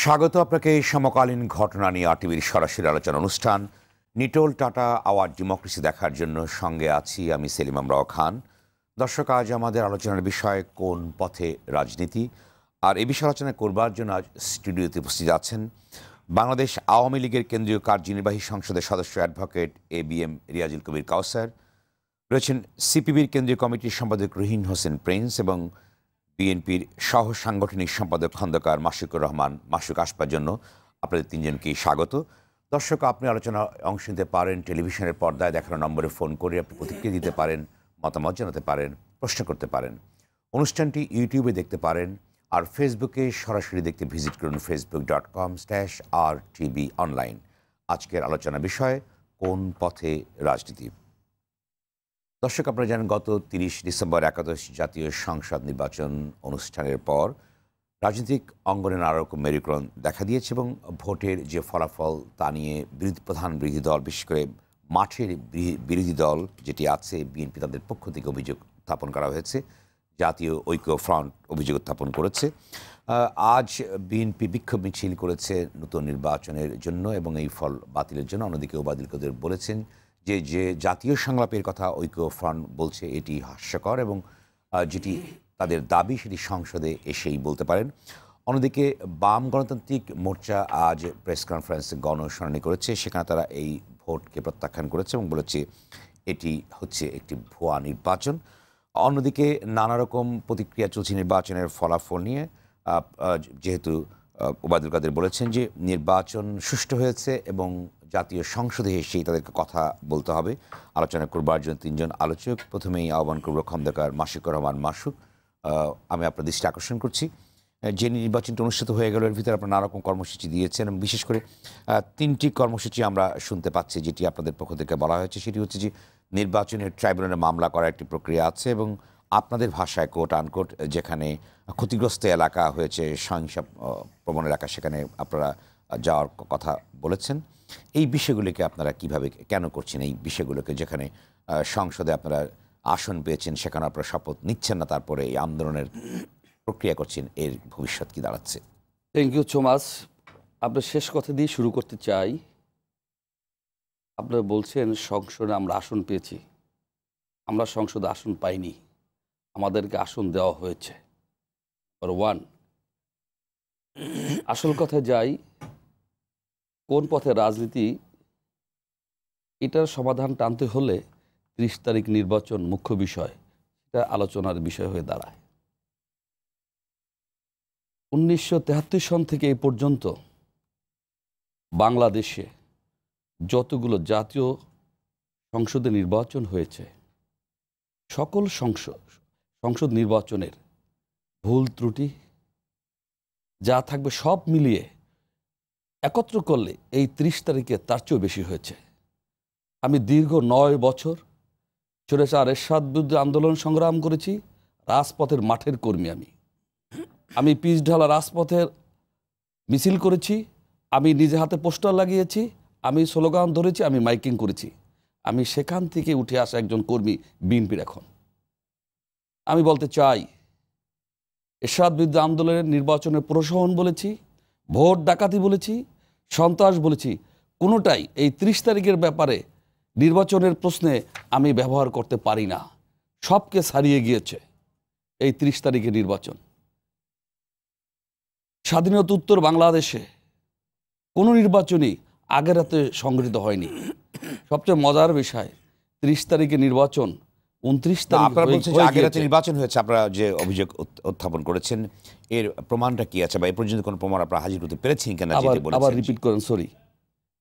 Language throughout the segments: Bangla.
স্বাগত আপনাকে সমকালীন ঘটনা নিয়ে আরটিভির সরাসরি আলোচনা অনুষ্ঠান নিটোল টাটা আওয়ার ডেমোক্রেসি দেখার জন্য সঙ্গে আছি আমি সেলিম আমরাও খান। দর্শক, আজ আমাদের আলোচনার বিষয় কোন পথে রাজনীতি, আর এই বিষয়ে আলোচনা করবার জন্য আজ স্টুডিওতে উপস্থিত আছেন বাংলাদেশ আওয়ামী লীগের কেন্দ্রীয় কার্যনির্বাহী সংসদের সদস্য অ্যাডভোকেট ABM রিয়াজুল কবির কাউসার, রয়েছেন সিপিবির কেন্দ্রীয় কমিটির সম্পাদক রুহিন হোসেন প্রিন্স এবং বিএনপির সহ সাংগঠনিক সম্পাদক খন্দকার মাসুকুর রহমান মাসুক। আসবার জন্য আপনাদের তিনজনকেই স্বাগত। দর্শক, আপনি আলোচনায় অংশ নিতে পারেন টেলিভিশনের পর্দায় দেখানো নম্বরে ফোন করে আপনি প্রতিক্রিয়া দিতে পারেন, মতামত জানাতে পারেন, প্রশ্ন করতে পারেন। অনুষ্ঠানটি ইউটিউবে দেখতে পারেন, আর ফেসবুকে সরাসরি দেখতে ভিজিট করুন facebook.com/RTV অনলাইন। আজকের আলোচনা বিষয় কোন পথে রাজনীতি। দর্শক, আপনারা জানেন গত 30 ডিসেম্বর একাদশ জাতীয় সংসদ নির্বাচন অনুষ্ঠানের পর রাজনৈতিক অঙ্গনে নানা রকম মেরুকরণ দেখা দিয়েছে এবং ভোটের যে ফলাফল তা নিয়ে প্রধান বিরোধী দল, বিশেষ করে মাঠের বিরোধী দল যেটি আছে বিএনপি, তাদের পক্ষ থেকে অভিযোগ উত্থাপন করা হয়েছে। জাতীয় ঐক্য ফ্রন্ট অভিযোগ উত্থাপন করেছে। আজ বিএনপি বিক্ষোভ মিছিল করেছে নতুন নির্বাচনের জন্য এবং এই ফল বাতিলের জন্য। অন্যদিকে ওবায়দুল কাদের বলেছেন যে জাতীয় সংলাপের কথা ঐক্য ফ্রন্ট বলছে এটি হাস্যকর এবং যেটি তাদের দাবি সেটি সংসদে এসেই বলতে পারেন। অন্যদিকে বাম গণতান্ত্রিক মোর্চা আজ প্রেস কনফারেন্সে গণশুনানি করেছে, সেখানে তারা এই ভোটকে প্রত্যাখ্যান করেছে এবং বলেছে এটি হচ্ছে একটি ভুয়া নির্বাচন। অন্যদিকে নানা রকম প্রতিক্রিয়া চলছে নির্বাচনের ফলাফল নিয়ে, যেহেতু ওবায়দুল কাদের বলেছেন যে নির্বাচন সুষ্ঠু হয়েছে এবং জাতীয় সংসদে এসেই তাদেরকে কথা বলতে হবে। আলোচনা করবার জন্য তিনজন আলোচক। প্রথমেই আহ্বান করব খন্দকার মাসুকুর রহমান মাসুক। আমি আপনার দৃষ্টি আকর্ষণ করছি, যে নির্বাচনটি অনুষ্ঠিত হয়ে গেল এর ভিতরে আপনারা নানা রকম কর্মসূচি দিয়েছেন এবং বিশেষ করে 3টি কর্মসূচি আমরা শুনতে পাচ্ছি যেটি আপনাদের পক্ষ থেকে বলা হয়েছে। সেটি হচ্ছে যে নির্বাচনের ট্রাইব্যুনালে মামলা করার একটি প্রক্রিয়া আছে এবং আপনাদের ভাষায় কোট আনকোট যেখানে ক্ষতিগ্রস্ত এলাকা হয়েছে, সহিংসা প্রবণ এলাকা, সেখানে আপনারা যাওয়ার কথা বলেছেন। এই বিষয়গুলিকে আপনারা কিভাবে কেন করছেন? এই বিষয়গুলোকে যেখানে সংসদে আপনারা আসন পেয়েছেন সেখানে আপনারা শপথ নিচ্ছেন না, তারপরে এই আন্দোলনের প্রক্রিয়া করছেন, এর ভবিষ্যৎ কি দাঁড়াচ্ছে? Thank you so much. আপনার শেষ কথা দিয়ে শুরু করতে চাই। আপনারা বলছেন সংসদে আমরা আসন পেয়েছি। আমরা সংসদে আসন পাইনি, আমাদেরকে আসন দেওয়া হয়েছে। ওয়ান, আসল কথায় যাই, কোন পথে রাজনীতি, এটার সমাধান টানতে হলে 30 তারিখ নির্বাচন মুখ্য বিষয়, এটা আলোচনার বিষয় হয়ে দাঁড়ায়। 1973 সন থেকে এই পর্যন্ত বাংলাদেশে যতগুলো জাতীয় সংসদে নির্বাচন হয়েছে, সকল সংসদ নির্বাচনের ভুল ত্রুটি যা থাকবে সব মিলিয়ে একত্র করলে এই 30 তারিখে তার চেয়েও বেশি হয়েছে। আমি দীর্ঘ 9 বছর স্বৈরাচার এরশাদ বিরুদ্ধে আন্দোলন সংগ্রাম করেছি, রাজপথের মাঠের কর্মী। আমি পিচ ঢালা রাজপথের মিছিল করেছি, আমি নিজে হাতে পোস্টার লাগিয়েছি, আমি স্লোগান ধরেছি, আমি মাইকিং করেছি। আমি সেখান থেকে উঠে আসা একজন কর্মী বিএনপির। এখন আমি বলতে চাই, এরশাদ বিরুদ্ধে আন্দোলনের নির্বাচনের প্রশমন বলেছি, ভোট ডাকাতি বলেছি, সন্ত্রাস বলেছি, কোনোটাই এই 30 তারিখের ব্যাপারে নির্বাচনের প্রশ্নে আমি ব্যবহার করতে পারি না। সবকে ছাড়িয়ে গিয়েছে এই 30 তারিখের নির্বাচন। স্বাধীনতা উত্তর বাংলাদেশে কোনো নির্বাচনই আগের রাতে সংগঠিত হয়নি। সবচেয়ে মজার বিষয়, 30 তারিখে নির্বাচন 29 তারিখ আপনারা বলছেন যে আগের রাতে নির্বাচন হয়েছে। আপনারা যে অভিযোগ উত্থাপন করেছেন এর প্রমাণটা কি আছে বা এই পর্যন্ত কোনো প্রমাণ আপনারা হাজির করতে পেরেছেন কিনা? আবার রিপিট করেন, সরি।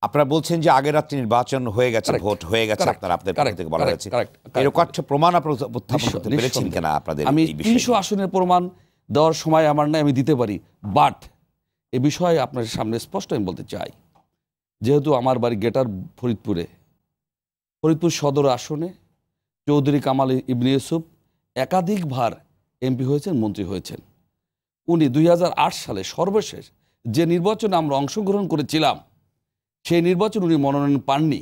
আপনারা বলছেন যে আগের রাত্রে নির্বাচন হয়ে গেছে, ভোট হয়ে গেছে, আপনাদের পক্ষ থেকে বলা হয়েছে। এরকম একটা প্রমাণ আপনারা উত্থাপন করতে পেরেছেন কিনা আপনাদের? আমি 300 আসনের প্রমাণ দেওয়ার সময় আমার নাই, আমি দিতে পারি, বাট এ বিষয়ে আপনার সামনে স্পষ্ট আমি বলতে চাই, যেহেতু আমার বাড়ি গেটার ফরিদপুর সদর আসনে চৌধুরী কামাল ইবনে ইউসুফ একাধিকবার এমপি হয়েছেন, মন্ত্রী হয়েছেন। উনি 2008 সালে সর্বশেষ যে নির্বাচনে আমরা অংশগ্রহণ করেছিলাম, সেই নির্বাচন উনি মনোনয়ন পাননি।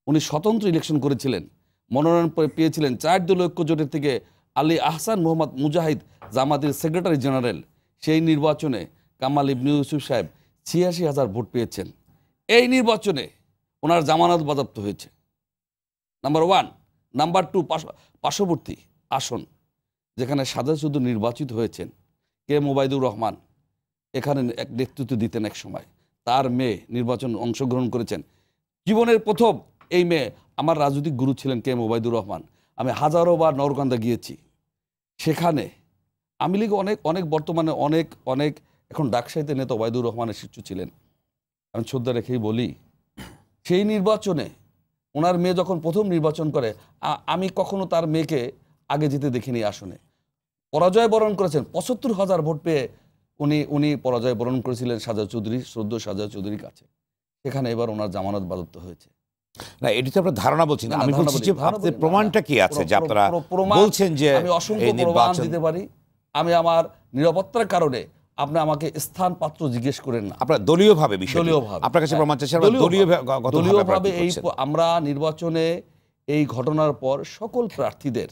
উনি স্বতন্ত্র ইলেকশন করেছিলেন, মনোনয়ন পেয়েছিলেন 4 দলীয় ঐক্য জোটের থেকে আলী আহসান মোহাম্মদ মুজাহিদ, জামাতের সেক্রেটারি জেনারেল। সেই নির্বাচনে কামাল ইবনে ইউসুফ সাহেব ৮৬,০০০ ভোট পেয়েছেন। এই নির্বাচনে ওনার জামানত বাজেয়াপ্ত হয়েছে, নাম্বার 1। নাম্বার 2, পার্শ্ববর্তী আসন যেখানে সাজেদ চৌধুরী নির্বাচিত হয়েছেন, কে এম ওবায়দুর রহমান এখানে এক নেতৃত্ব দিতেন এক সময়, তার মেয়ে নির্বাচন অংশগ্রহণ করেছেন। জীবনের প্রথম এই মেয়ে, আমার রাজনৈতিক গুরু ছিলেন কে এম ওবায়দুর রহমান। আমি হাজারো বার নরকান্দা গিয়েছি, সেখানে আওয়ামী লীগ অনেক বর্তমানে অনেক এখন ডাকসাহিত্যের নেতা ওবায়দুর রহমানের শিষ্য ছিলেন। আমি শ্রদ্ধা রেখেই বলি, সেই নির্বাচনে ওনার মেয়ে যখন প্রথম নির্বাচন করে, আমি কখনো তার মেয়েকে আগে যেতে দেখিনি আসনে। পরাজয় বরণ করেছেন ৭৫,০০০ ভোট পেয়ে উনি পরাজয় বরণ করেছিলেন সাজেদ চৌধুরী, শ্রদ্ধেয় সাজেদ চৌধুরীর কাছে। সেখানে এবার ওনার জামানত বাজেয়াপ্ত হয়েছে। না, এটি তো আপনার ধারণা বলছি না, আমি বলছি যে আপনাদের প্রমাণটা কি আছে যে আপনারা বলছেন যে আমি অসংখ্য প্রমাণ দিতে পারি। আমি আমার নিরাপত্তার কারণে আপনি আমাকে স্থান পাত্র জিজ্ঞেস করেন না। আপনারা দলীয়ভাবে আপনার কাছে প্রমাণ চাচ্ছেন, দলীয়ভাবে এই আমরা নির্বাচনে এই ঘটনার পর সকল প্রার্থীদের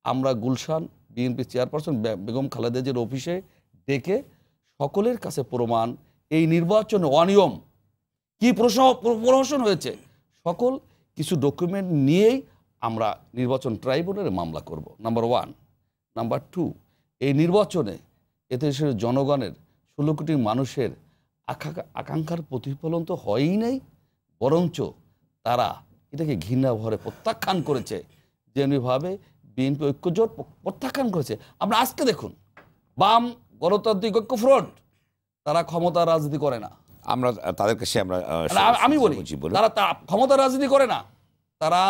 আমরা গুলশান বিএনপি চেয়ারপারসন বেগম খালেদা জিয়ার অফিসে ডেকে সকলের কাছে প্রমাণ, এই নির্বাচনে অনিয়ম কি প্রহসন হয়েছে, সকল কিছু ডকুমেন্ট নিয়েই আমরা নির্বাচন ট্রাইব্যুনালে মামলা করব, নাম্বার 1। নাম্বার 2, এই নির্বাচনে এদেশের জনগণের 16 কোটি মানুষের আকাঙ্ক্ষার প্রতিফলন তো হয়ই নাই, বরঞ্চ তারা এটাকে ঘৃণা ভরে প্রত্যাখ্যান করেছে। যেমনিভাবে বিএনপি ঐক্যজোট প্রত্যাখ্যান করেছে। আমরা আজকে দেখুন, বাম গণতান্ত্রিক ঐক্য ফ্রন্ট, তারা ক্ষমতা রাজনীতি করে না। আমরা তাদের কাছে আমি বলি তারা ক্ষমতা রাজনীতি করে না। তারা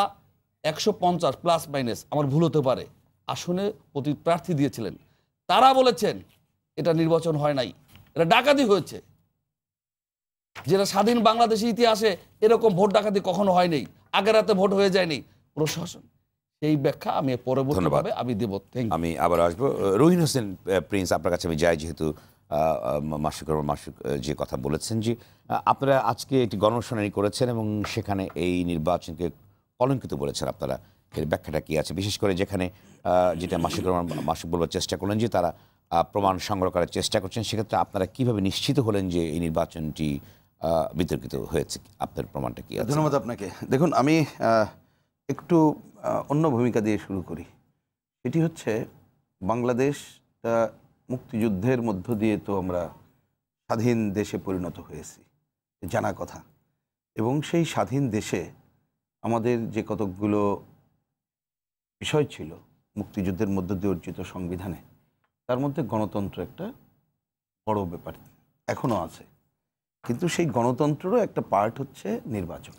150 প্লাস মাইনাস, আমার ভুল হতে পারে, আসনে প্রতি প্রার্থী দিয়েছিলেন। তারা বলেছেন এটা নির্বাচন হয় নাই, এটা ডাকাতি হয়েছে। যেটা স্বাধীন বাংলাদেশের ইতিহাসে এরকম ভোট ডাকাতি কখনো হয়নি, আগের রাতে ভোট হয়ে যায়নি। প্রশাসন এই ব্যাখ্যা আমি পরবর্তীভাবে আমি দেব। আমি আবার আসবো রহিন হোসেন প্রিন্স, আপনার কাছে আমি যাই, যেহেতু মাসুক যে কথা বলেছেন যে আপনারা আজকে একটি গণশুনানি করেছেন এবং সেখানে এই নির্বাচনকে কলঙ্কিত বলেছেন, আপনারা এর ব্যাখ্যাটা কি আছে? বিশেষ করে যেখানে যেটা মাসুক বলবার চেষ্টা করলেন যে তারা প্রমাণ সংগ্রহ করার চেষ্টা করছেন, সেক্ষেত্রে আপনারা কিভাবে নিশ্চিত হলেন যে এই নির্বাচনটি বিতর্কিত হয়েছে? আপনার প্রমাণটা কি আছে? ধন্যবাদ আপনাকে। দেখুন, আমি একটু অন্য ভূমিকা দিয়ে শুরু করি। এটি হচ্ছে বাংলাদেশটা মুক্তিযুদ্ধের মধ্য দিয়ে তো আমরা স্বাধীন দেশে পরিণত হয়েছি, জানা কথা। এবং সেই স্বাধীন দেশে আমাদের যে কতকগুলো বিষয় ছিল মুক্তিযুদ্ধের মধ্য দিয়ে অর্জিত সংবিধানে, তার মধ্যে গণতন্ত্র একটা বড় ব্যাপার এখনও আছে। কিন্তু সেই গণতন্ত্রেরও একটা পার্ট হচ্ছে নির্বাচন।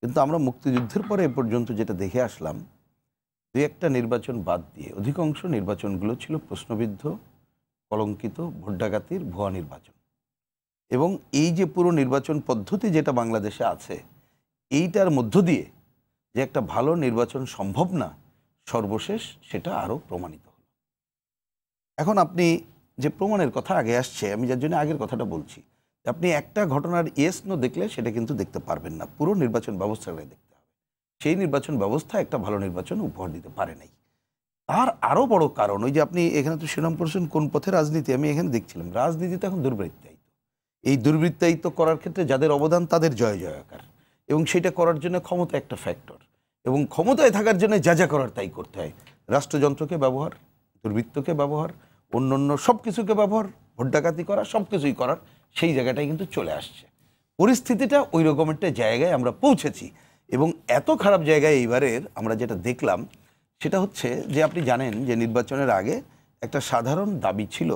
কিন্তু আমরা মুক্তিযুদ্ধের পরে এ পর্যন্ত যেটা দেখে আসলাম, দুই একটা নির্বাচন বাদ দিয়ে অধিকাংশ নির্বাচনগুলো ছিল প্রশ্নবিদ্ধ, কলঙ্কিত, ভোট ডাকাতির ভুয়া নির্বাচন। এবং এই যে পুরো নির্বাচন পদ্ধতি যেটা বাংলাদেশে আছে, এইটার মধ্য দিয়ে যে একটা ভালো নির্বাচন সম্ভব না, সর্বশেষ সেটা আরও প্রমাণিত হলো। এখন আপনি যে প্রমাণের কথা আগে আসছে, আমি যার জন্য আগের কথাটা বলছি, আপনি একটা ঘটনার ইয়েস নো দেখলে সেটা কিন্তু দেখতে পারবেন না, পুরো নির্বাচন ব্যবস্থাটাই দেখতে হবে। সেই নির্বাচন ব্যবস্থা একটা ভালো নির্বাচন উপহার দিতে পারে নাই। তার আরও বড় কারণ, ওই যে আপনি এখানে তো শিরোনাম পড়ছেন কোন পথে রাজনীতি, আমি এখানে দেখছিলাম রাজনীতিতে এখন দুর্বৃত্তায়িত। এই দুর্বৃত্তায়িত করার ক্ষেত্রে যাদের অবদান তাদের জয় জয়াকার, এবং সেটা করার জন্য ক্ষমতা একটা ফ্যাক্টর, এবং ক্ষমতায় থাকার জন্য যা যা করার তাই করতে হয়। রাষ্ট্রযন্ত্রকে ব্যবহার, দুর্বৃত্তকে ব্যবহার, অন্য সব কিছুকে ব্যবহার, ভোট ডাকাতি করা, সব কিছুই করার সেই জায়গাটাই কিন্তু চলে আসছে। পরিস্থিতিটা ওই রকম একটা জায়গায় আমরা পৌঁছেছি। এবং এত খারাপ জায়গায় এইবারের আমরা যেটা দেখলাম সেটা হচ্ছে যে, আপনি জানেন যে নির্বাচনের আগে একটা সাধারণ দাবি ছিল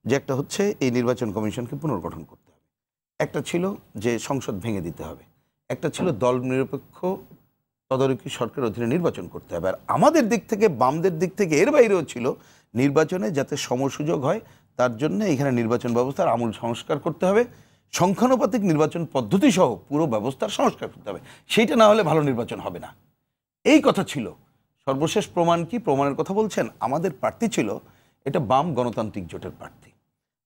যে একটা হচ্ছে এই নির্বাচন কমিশনকে পুনর্গঠন করতে হবে, একটা ছিল যে সংসদ ভেঙে দিতে হবে, একটা ছিল দল নিরপেক্ষ তদারকি সরকারের অধীনে নির্বাচন করতে হবে। আর আমাদের দিক থেকে, বামদের দিক থেকে এর বাইরেও ছিল নির্বাচনে যাতে সমসুযোগ হয় তার জন্য এখানে নির্বাচন ব্যবস্থার আমূল সংস্কার করতে হবে, সংখ্যানুপাতিক নির্বাচন পদ্ধতি সহ পুরো ব্যবস্থার সংস্কার করতে হবে, সেইটা না হলে ভালো নির্বাচন হবে না, এই কথা ছিল। সর্বশেষ প্রমাণ কি? প্রমাণের কথা বলছেন, আমাদের প্রার্থী ছিল এটা বাম গণতান্ত্রিক জোটের প্রার্থী।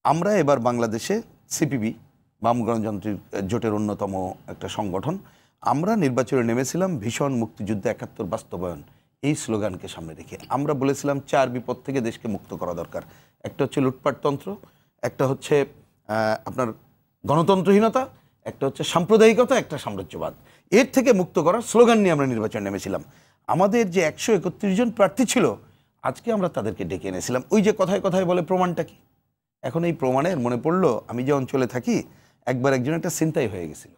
আমরা এবার বাংলাদেশে সিপিবি, বাম গণতান্ত্রিক জোটের অন্যতম একটা সংগঠন, আমরা নির্বাচনে নেমেছিলাম ভীষণ মুক্তিযুদ্ধ ৭১ বাস্তবায়ন এই স্লোগানকে সামনে রেখে। আমরা বলেছিলাম 4 বিপদ থেকে দেশকে মুক্ত করা দরকার। একটা হচ্ছে লুটপাটতন্ত্র, একটা হচ্ছে আপনার গণতন্ত্রহীনতা, একটা হচ্ছে সাম্প্রদায়িকতা, একটা সাম্রাজ্যবাদ। এর থেকে মুক্ত করার স্লোগান নিয়ে আমরা নির্বাচনে নেমেছিলাম। আমাদের যে 131 জন প্রার্থী ছিল, আজকে আমরা তাদেরকে ডেকে এনেছিলাম। ওই যে কথায় কথায় বলে প্রমাণটা কি, এখন এই প্রমাণের মনে পড়লো, আমি যে অঞ্চলে থাকি একবার একজন একটা ছিনতাই হয়ে গেছিল,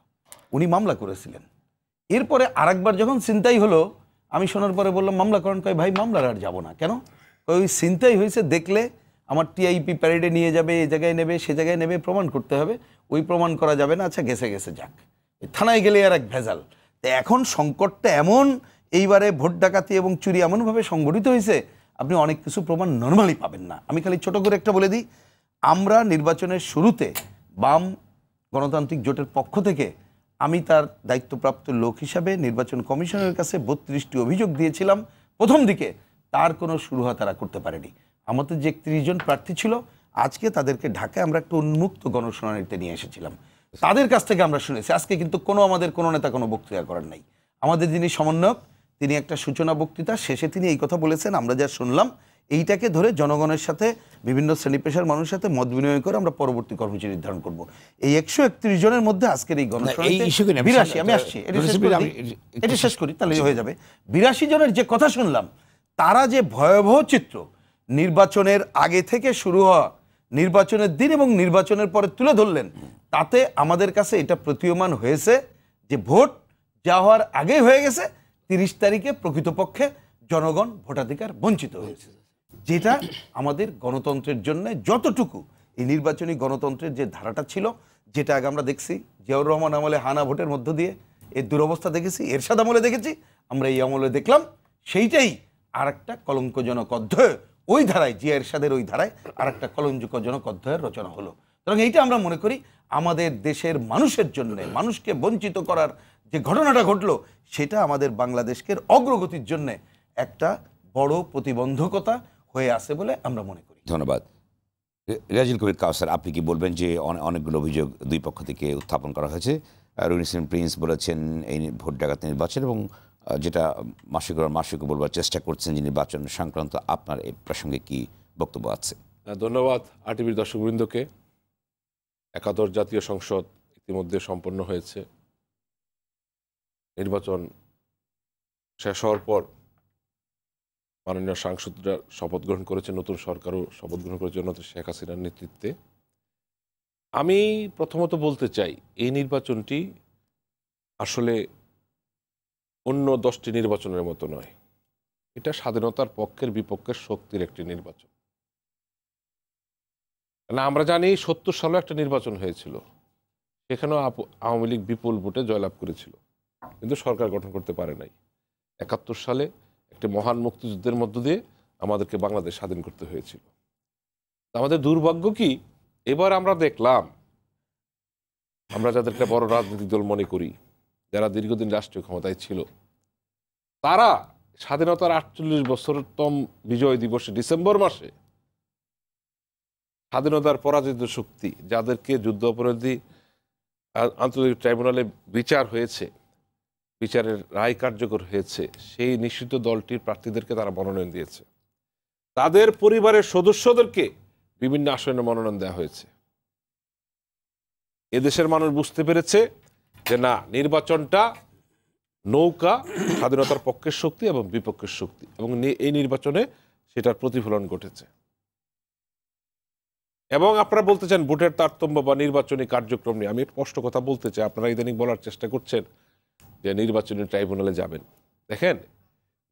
উনি মামলা করেছিলেন। এরপরে আরেকবার যখন ছিনতাই হলো, আমি শোনার পরে বললাম মামলা করেন। কয় ভাই মামলার আর যাবো না। কেন? ওই ছিনতাই হয়েছে দেখলে আমার টিআইপি প্যারেডে নিয়ে যাবে, এই জায়গায় নেবে, সে জায়গায় নেবে, প্রমাণ করতে হবে। ওই প্রমাণ করা যাবে না, আচ্ছা গেছে গেছে যাক, থানায় গেলে আর এক ভেজাল। তো এখন সংকটটা এমন, এইবারে ভোট ডাকাতি এবং চুরি এমনভাবে সংগঠিত হয়েছে, আপনি অনেক কিছু প্রমাণ নর্মালি পাবেন না। আমি খালি ছোট করে একটা বলে দিই, আমরা নির্বাচনের শুরুতে বাম গণতান্ত্রিক জোটের পক্ষ থেকে আমি তার দায়িত্বপ্রাপ্ত লোক হিসাবে নির্বাচন কমিশনের কাছে 32টি অভিযোগ দিয়েছিলাম। প্রথম দিকে তার কোনো সুরাহা তারা করতে পারেনি। আমাদের যে 31 জন প্রার্থী ছিল, আজকে তাদেরকে ঢাকায় আমরা একটা উন্মুক্ত গণশুনানিতে নিয়ে এসেছিলাম। তাদের কাছ থেকে আমরা শুনেছি। আজকে কিন্তু আমাদের কোনো নেতা কোনো বক্তৃতা করার নাই। আমাদের যিনি সমন্বয়ক, তিনি একটা সূচনা বক্তৃতা শেষে তিনি এই কথা বলেছেন, আমরা যা শুনলাম এইটাকে ধরে জনগণের সাথে, বিভিন্ন শ্রেণী পেশার মানুষের সাথে মত বিনিময় করে আমরা পরবর্তী কর্মসূচি নির্ধারণ করব। এই 131 জনের মধ্যে আজকের এই গণশুনানিতে 82, আমি আসছি, এটা শেষ করি তাহলে হয়ে যাবে। 82 জনের যে কথা শুনলাম, তারা যে ভয়াবহ চিত্র নির্বাচনের আগে থেকে শুরু হওয়া, নির্বাচনের দিন এবং নির্বাচনের পরে তুলে ধরলেন, তাতে আমাদের কাছে এটা প্রতীয়মান হয়েছে যে ভোট যা হওয়ার আগেই হয়ে গেছে, 30 তারিখে প্রকৃতপক্ষে জনগণ ভোটাধিকার বঞ্চিত হয়েছে, যেটা আমাদের গণতন্ত্রের জন্য যতটুকু এই নির্বাচনী গণতন্ত্রের যে ধারাটা ছিল, যেটা আগে আমরা দেখছি জিয়াউর রহমান আমলে হানা ভোটের মধ্য দিয়ে এর দুরবস্থা দেখেছি, এরশাদ আমলে দেখেছি, আমরা এই আমলে দেখলাম, সেইটাই আর একটা কলঙ্কজনক অধ্যায়। ওই ধারায়, জিয়া এরশাদের ওই ধারায় আর একটা কলঙ্কজনক অধ্যায়ের রচনা হলো। সুতরাং এইটা আমরা মনে করি আমাদের দেশের মানুষের জন্য, মানুষকে বঞ্চিত করার যে ঘটনাটা ঘটলো, সেটা আমাদের বাংলাদেশকে অগ্রগতির জন্য একটা বড় প্রতিবন্ধকতা হয়ে আছে বলে আমরা মনে করি। ধন্যবাদ। রেজাউল কবির কাউসার, আপনি কি বলবেন যে অনেকগুলো অভিযোগ দুই পক্ষ থেকে উত্থাপন করা হয়েছে? রুনিসিন প্রিন্স বলেছেন এই ভোট ডাকাতি নির্বাচন, এবং যেটা মাসুকও বলবার চেষ্টা করছেন যে নির্বাচন সংক্রান্ত, আপনার এই প্রসঙ্গে কি বক্তব্য আছে? ধন্যবাদ আরটিভির দর্শকবৃন্দকে। 71 জাতীয় সংসদ ইতিমধ্যে সম্পন্ন হয়েছে। নির্বাচন শেষ হওয়ার পর মাননীয় সাংসদরা শপথ গ্রহণ করেছে, নতুন সরকারও শপথ গ্রহণ করেছে শেখ হাসিনার নেতৃত্বে। আমি প্রথমত বলতে চাই, এই নির্বাচনটি আসলে অন্য 10টি নির্বাচনের মতো নয়। এটা স্বাধীনতার পক্ষের বিপক্ষের শক্তির একটি নির্বাচন। না, আমরা জানি 70 সালে একটা নির্বাচন হয়েছিল, সেখানেও আওয়ামী লীগ বিপুল ভোটে জয়লাভ করেছিল, কিন্তু সরকার গঠন করতে পারে নাই। 71 সালে একটি মহান মুক্তিযুদ্ধের মধ্য দিয়ে আমাদেরকে বাংলাদেশ স্বাধীন করতে হয়েছিল। আমাদের দুর্ভাগ্য কি, এবার আমরা দেখলাম, আমরা যাদেরকে বড় রাজনৈতিক দল মনে করি, যারা দীর্ঘদিন রাষ্ট্রীয় ক্ষমতায় ছিল, তারা স্বাধীনতার 48 বছরতম বিজয় দিবসে ডিসেম্বর মাসে স্বাধীনতার পরাজিত শক্তি, যাদেরকে যুদ্ধ অপরাধী আন্তর্জাতিক ট্রাইব্যুনালে বিচার হয়েছে, বিচারের রায় কার্যকর হয়েছে, সেই নিষিদ্ধ দলটির প্রার্থীদেরকে তারা মনোনয়ন দিয়েছে। তাদের পরিবারের সদস্যদেরকে বিভিন্ন আসনে মনোনয়ন দেওয়া হয়েছে। এদেশের মানুষ বুঝতে পেরেছে যে না, নির্বাচনটা নৌকা, স্বাধীনতার পক্ষের শক্তি এবং বিপক্ষের শক্তি, এবং এই নির্বাচনে সেটার প্রতিফলন ঘটেছে। এবং আপনারা বলতে চান ভোটের তারতম্য বা নির্বাচনী কার্যক্রম নিয়ে, আমি স্পষ্ট কথা বলতে চাই। আপনারা ইদানিং বলার চেষ্টা করছেন যে নির্বাচনী ট্রাইব্যুনালে যাবেন। দেখেন,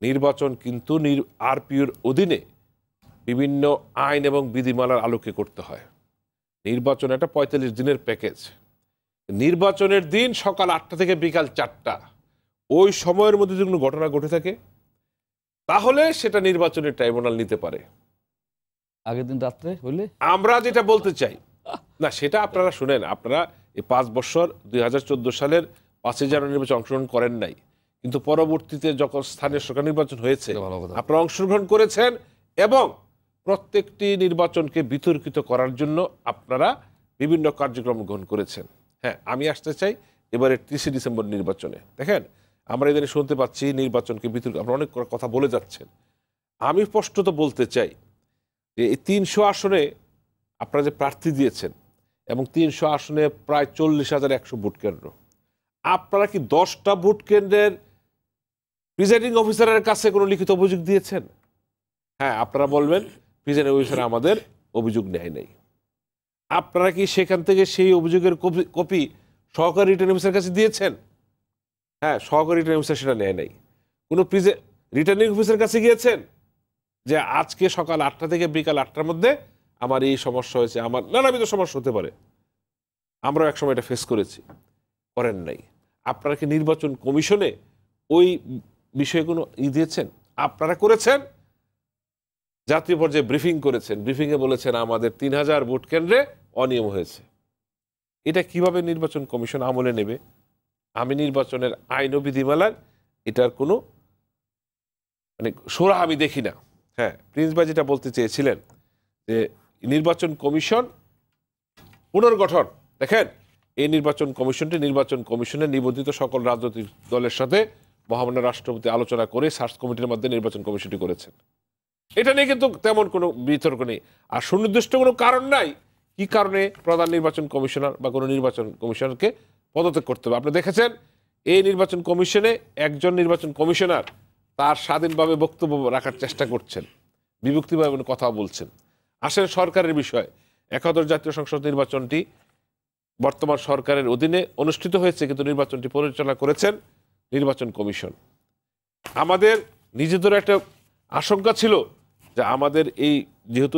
নির্বাচন কিন্তু আরপিওর অধীনে বিভিন্ন আইন এবং বিধিমালার আলোকে করতে হয়। নির্বাচন একটা 45 দিনের প্যাকেজ। নির্বাচনের দিন সকাল 8টা থেকে বিকাল 4টা, ওই সময়ের মধ্যে যদি কোনো ঘটনা ঘটে থাকে, তাহলে সেটা নির্বাচনী ট্রাইব্যুনাল নিতে পারে। আগের দিন রাত্রে হইলে আমরা যেটা বলতে চাই না, সেটা আপনারা শুনেন। আপনারা এই 5 বছর 2014 সালের 5 জানুয়ারি নির্বাচন অংশগ্রহণ করেন নাই, কিন্তু পরবর্তীতে যখন স্থানীয় সরকার নির্বাচন হয়েছে আপনারা অংশগ্রহণ করেছেন, এবং প্রত্যেকটি নির্বাচনকে বিতর্কিত করার জন্য আপনারা বিভিন্ন কার্যক্রম গ্রহণ করেছেন। হ্যাঁ, আমি আসতে চাই এবারে 30 ডিসেম্বর নির্বাচনে। দেখেন, আমরা এখানে শুনতে পাচ্ছি নির্বাচনকে বিতর্ক, আপনারা অনেক কথা বলে যাচ্ছেন। আমি স্পষ্টত বলতে চাই যে এই 300 আসনে আপনারা যে প্রার্থী দিয়েছেন, এবং 300 আসনে প্রায় 40,100 ভোট কেন্দ্র। আপনারা কি 10টা ভোট কেন্দ্রের প্রিজাইডিং অফিসারের কাছে কোনো লিখিত অভিযোগ দিয়েছেন? হ্যাঁ, আপনারা বলবেন প্রিজাইডিং অফিসার আমাদের অভিযোগ নেয় নাই। আপনারা কি সেখান থেকে সেই অভিযোগের কপি সহকারী রিটার্নিং অফিসারের কাছে দিয়েছেন? হ্যাঁ, সহকারী রিটার্নিং অফিসার সেটা নেয় নাই। কোনো রিটার্নিং অফিসারের কাছে গিয়েছেন যে আজকে সকাল 8টা থেকে বিকাল 8টার মধ্যে আমার এই সমস্যা হয়েছে, আমার নানাবিধ সমস্যা হতে পারে, আমরাও একসময় এটা ফেস করেছি? করেন নাই। আপনারা কি নির্বাচন কমিশনে ওই বিষয়ে কোনো দিয়েছেন? আপনারা করেছেন, জাতীয় পর্যায়ে ব্রিফিং করেছেন, ব্রিফিংয়ে বলেছেন আমাদের 3000 ভোট কেন্দ্রে অনিয়ম হয়েছে। এটা কিভাবে নির্বাচন কমিশন আমলে নেবে? আমি নির্বাচনের আইন ও বিধিমালার এটার কোনো মানে সোরা আমি দেখি না। হ্যাঁ, প্রিন্স ভাই যেটা বলতে চেয়েছিলেন যে নির্বাচন কমিশন পুনর্গঠন, দেখেন এই নির্বাচন কমিশনটি নির্বাচন কমিশনের নিবন্ধিত সকল রাজনৈতিক দলের সাথে মহামান্য রাষ্ট্রপতি আলোচনা করে সার্চ কমিটির মাধ্যমে নির্বাচন কমিশনটি করেছেন। এটা নিয়ে কিন্তু তেমন কোনো বিতর্ক নেই। আর সুনির্দিষ্ট কোনো কারণ নাই কি কারণে প্রধান নির্বাচন কমিশনার বা কোনো নির্বাচন কমিশনারকে পদত্যাগ করতে হবে। আপনি দেখেছেন এই নির্বাচন কমিশনে একজন নির্বাচন কমিশনার তার স্বাধীনভাবে বক্তব্য রাখার চেষ্টা করছেন, বিভক্তিভাবে কথা বলছেন। আসলে সরকারের বিষয়, একাদশ জাতীয় সংসদ নির্বাচনটি বর্তমান সরকারের অধীনে অনুষ্ঠিত হয়েছে, কিন্তু নির্বাচনটি পরিচালনা করেছেন নির্বাচন কমিশন। আমাদের নিজেদের একটা আশঙ্কা ছিল যে আমাদের এই যেহেতু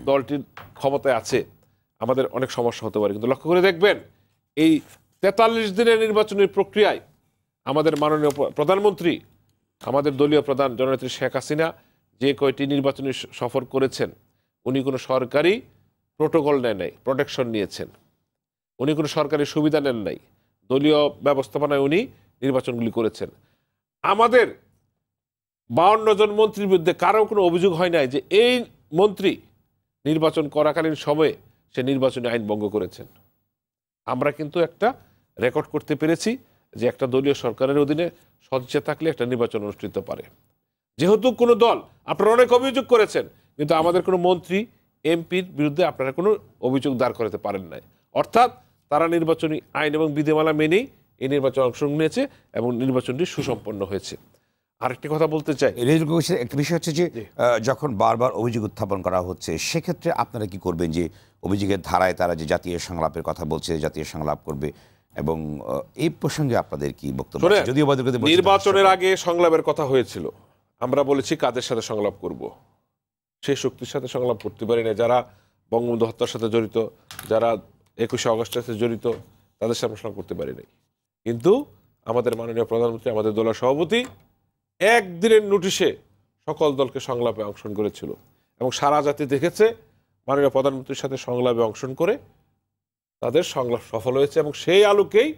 দলটির ক্ষমতায় আছে আমাদের অনেক সমস্যা হতে পারে, কিন্তু লক্ষ্য করে দেখবেন এই 43 দিনের নির্বাচনের প্রক্রিয়ায় আমাদের মাননীয় প্রধানমন্ত্রী, আমাদের দলীয় প্রধান জননেত্রী শেখ হাসিনা যে কয়টি নির্বাচনী সফর করেছেন, উনি কোনো সরকারি প্রোটোকল নেন নাই, প্রোটেকশন নিয়েছেন। উনি কোনো সরকারি সুবিধা নেন নাই, দলীয় ব্যবস্থাপনায় উনি নির্বাচনগুলি করেছেন। আমাদের 52 জন মন্ত্রীর বিরুদ্ধে কারো কোনো অভিযোগ হয় নাই যে এই মন্ত্রী নির্বাচন করাকালীন সময়ে সে নির্বাচনী আইন ভঙ্গ করেছেন। আমরা কিন্তু একটা রেকর্ড করতে পেরেছি যে একটা দলীয় সরকারের অধীনে সজ্জা থাকলে একটা নির্বাচন অনুষ্ঠিত পারে। যেহেতু কোনো দল, আপনারা অনেক অভিযোগ করেছেন, কিন্তু আমাদের কোনো মন্ত্রী এমপির বিরুদ্ধে আপনারা কোনো অভিযোগ দাঁড় করাতে পারেন নাই। অর্থাৎ তারা নির্বাচনী আইন এবং বিধিমালা মেনেই এই নির্বাচনে অংশগ্রহণ নিয়েছে এবং নির্বাচনটি সুসম্পন্ন হয়েছে। আরেকটি কথা বলতে চাই, একটা বিষয় হচ্ছে যে যখন বারবার অভিযোগ উত্থাপন করা হচ্ছে সেক্ষেত্রে আপনারা কি করবেন যে অভিযোগের ধারায় তারা যে জাতীয় সংলাপের কথা বলছে, জাতীয় সংলাপ করবে, এবং এই প্রসঙ্গে আপনাদের কি বক্তব্য? যদিও নির্বাচনের আগে সংলাপের কথা হয়েছিল, আমরা বলেছি কাদের সাথে সংলাপ করব, সেই শক্তির সাথে সংলাপ করতে পারি না যারা বঙ্গবন্ধু হত্যার সাথে জড়িত, যারা 21শে আগস্টের সাথে জড়িত, তাদের সাথে সংলাপ করতে পারি নাই। কিন্তু আমাদের মাননীয় প্রধানমন্ত্রী, আমাদের দলের সভাপতি একদিনের নোটিশে সকল দলকে সংলাপে অংশগ্রহণ করেছিল এবং সারা জাতি দেখেছে মাননীয় প্রধানমন্ত্রীর সাথে সংলাপে অংশগ্রহণ করে তাদের সংলাপ সফল হয়েছে এবং সেই আলোকেই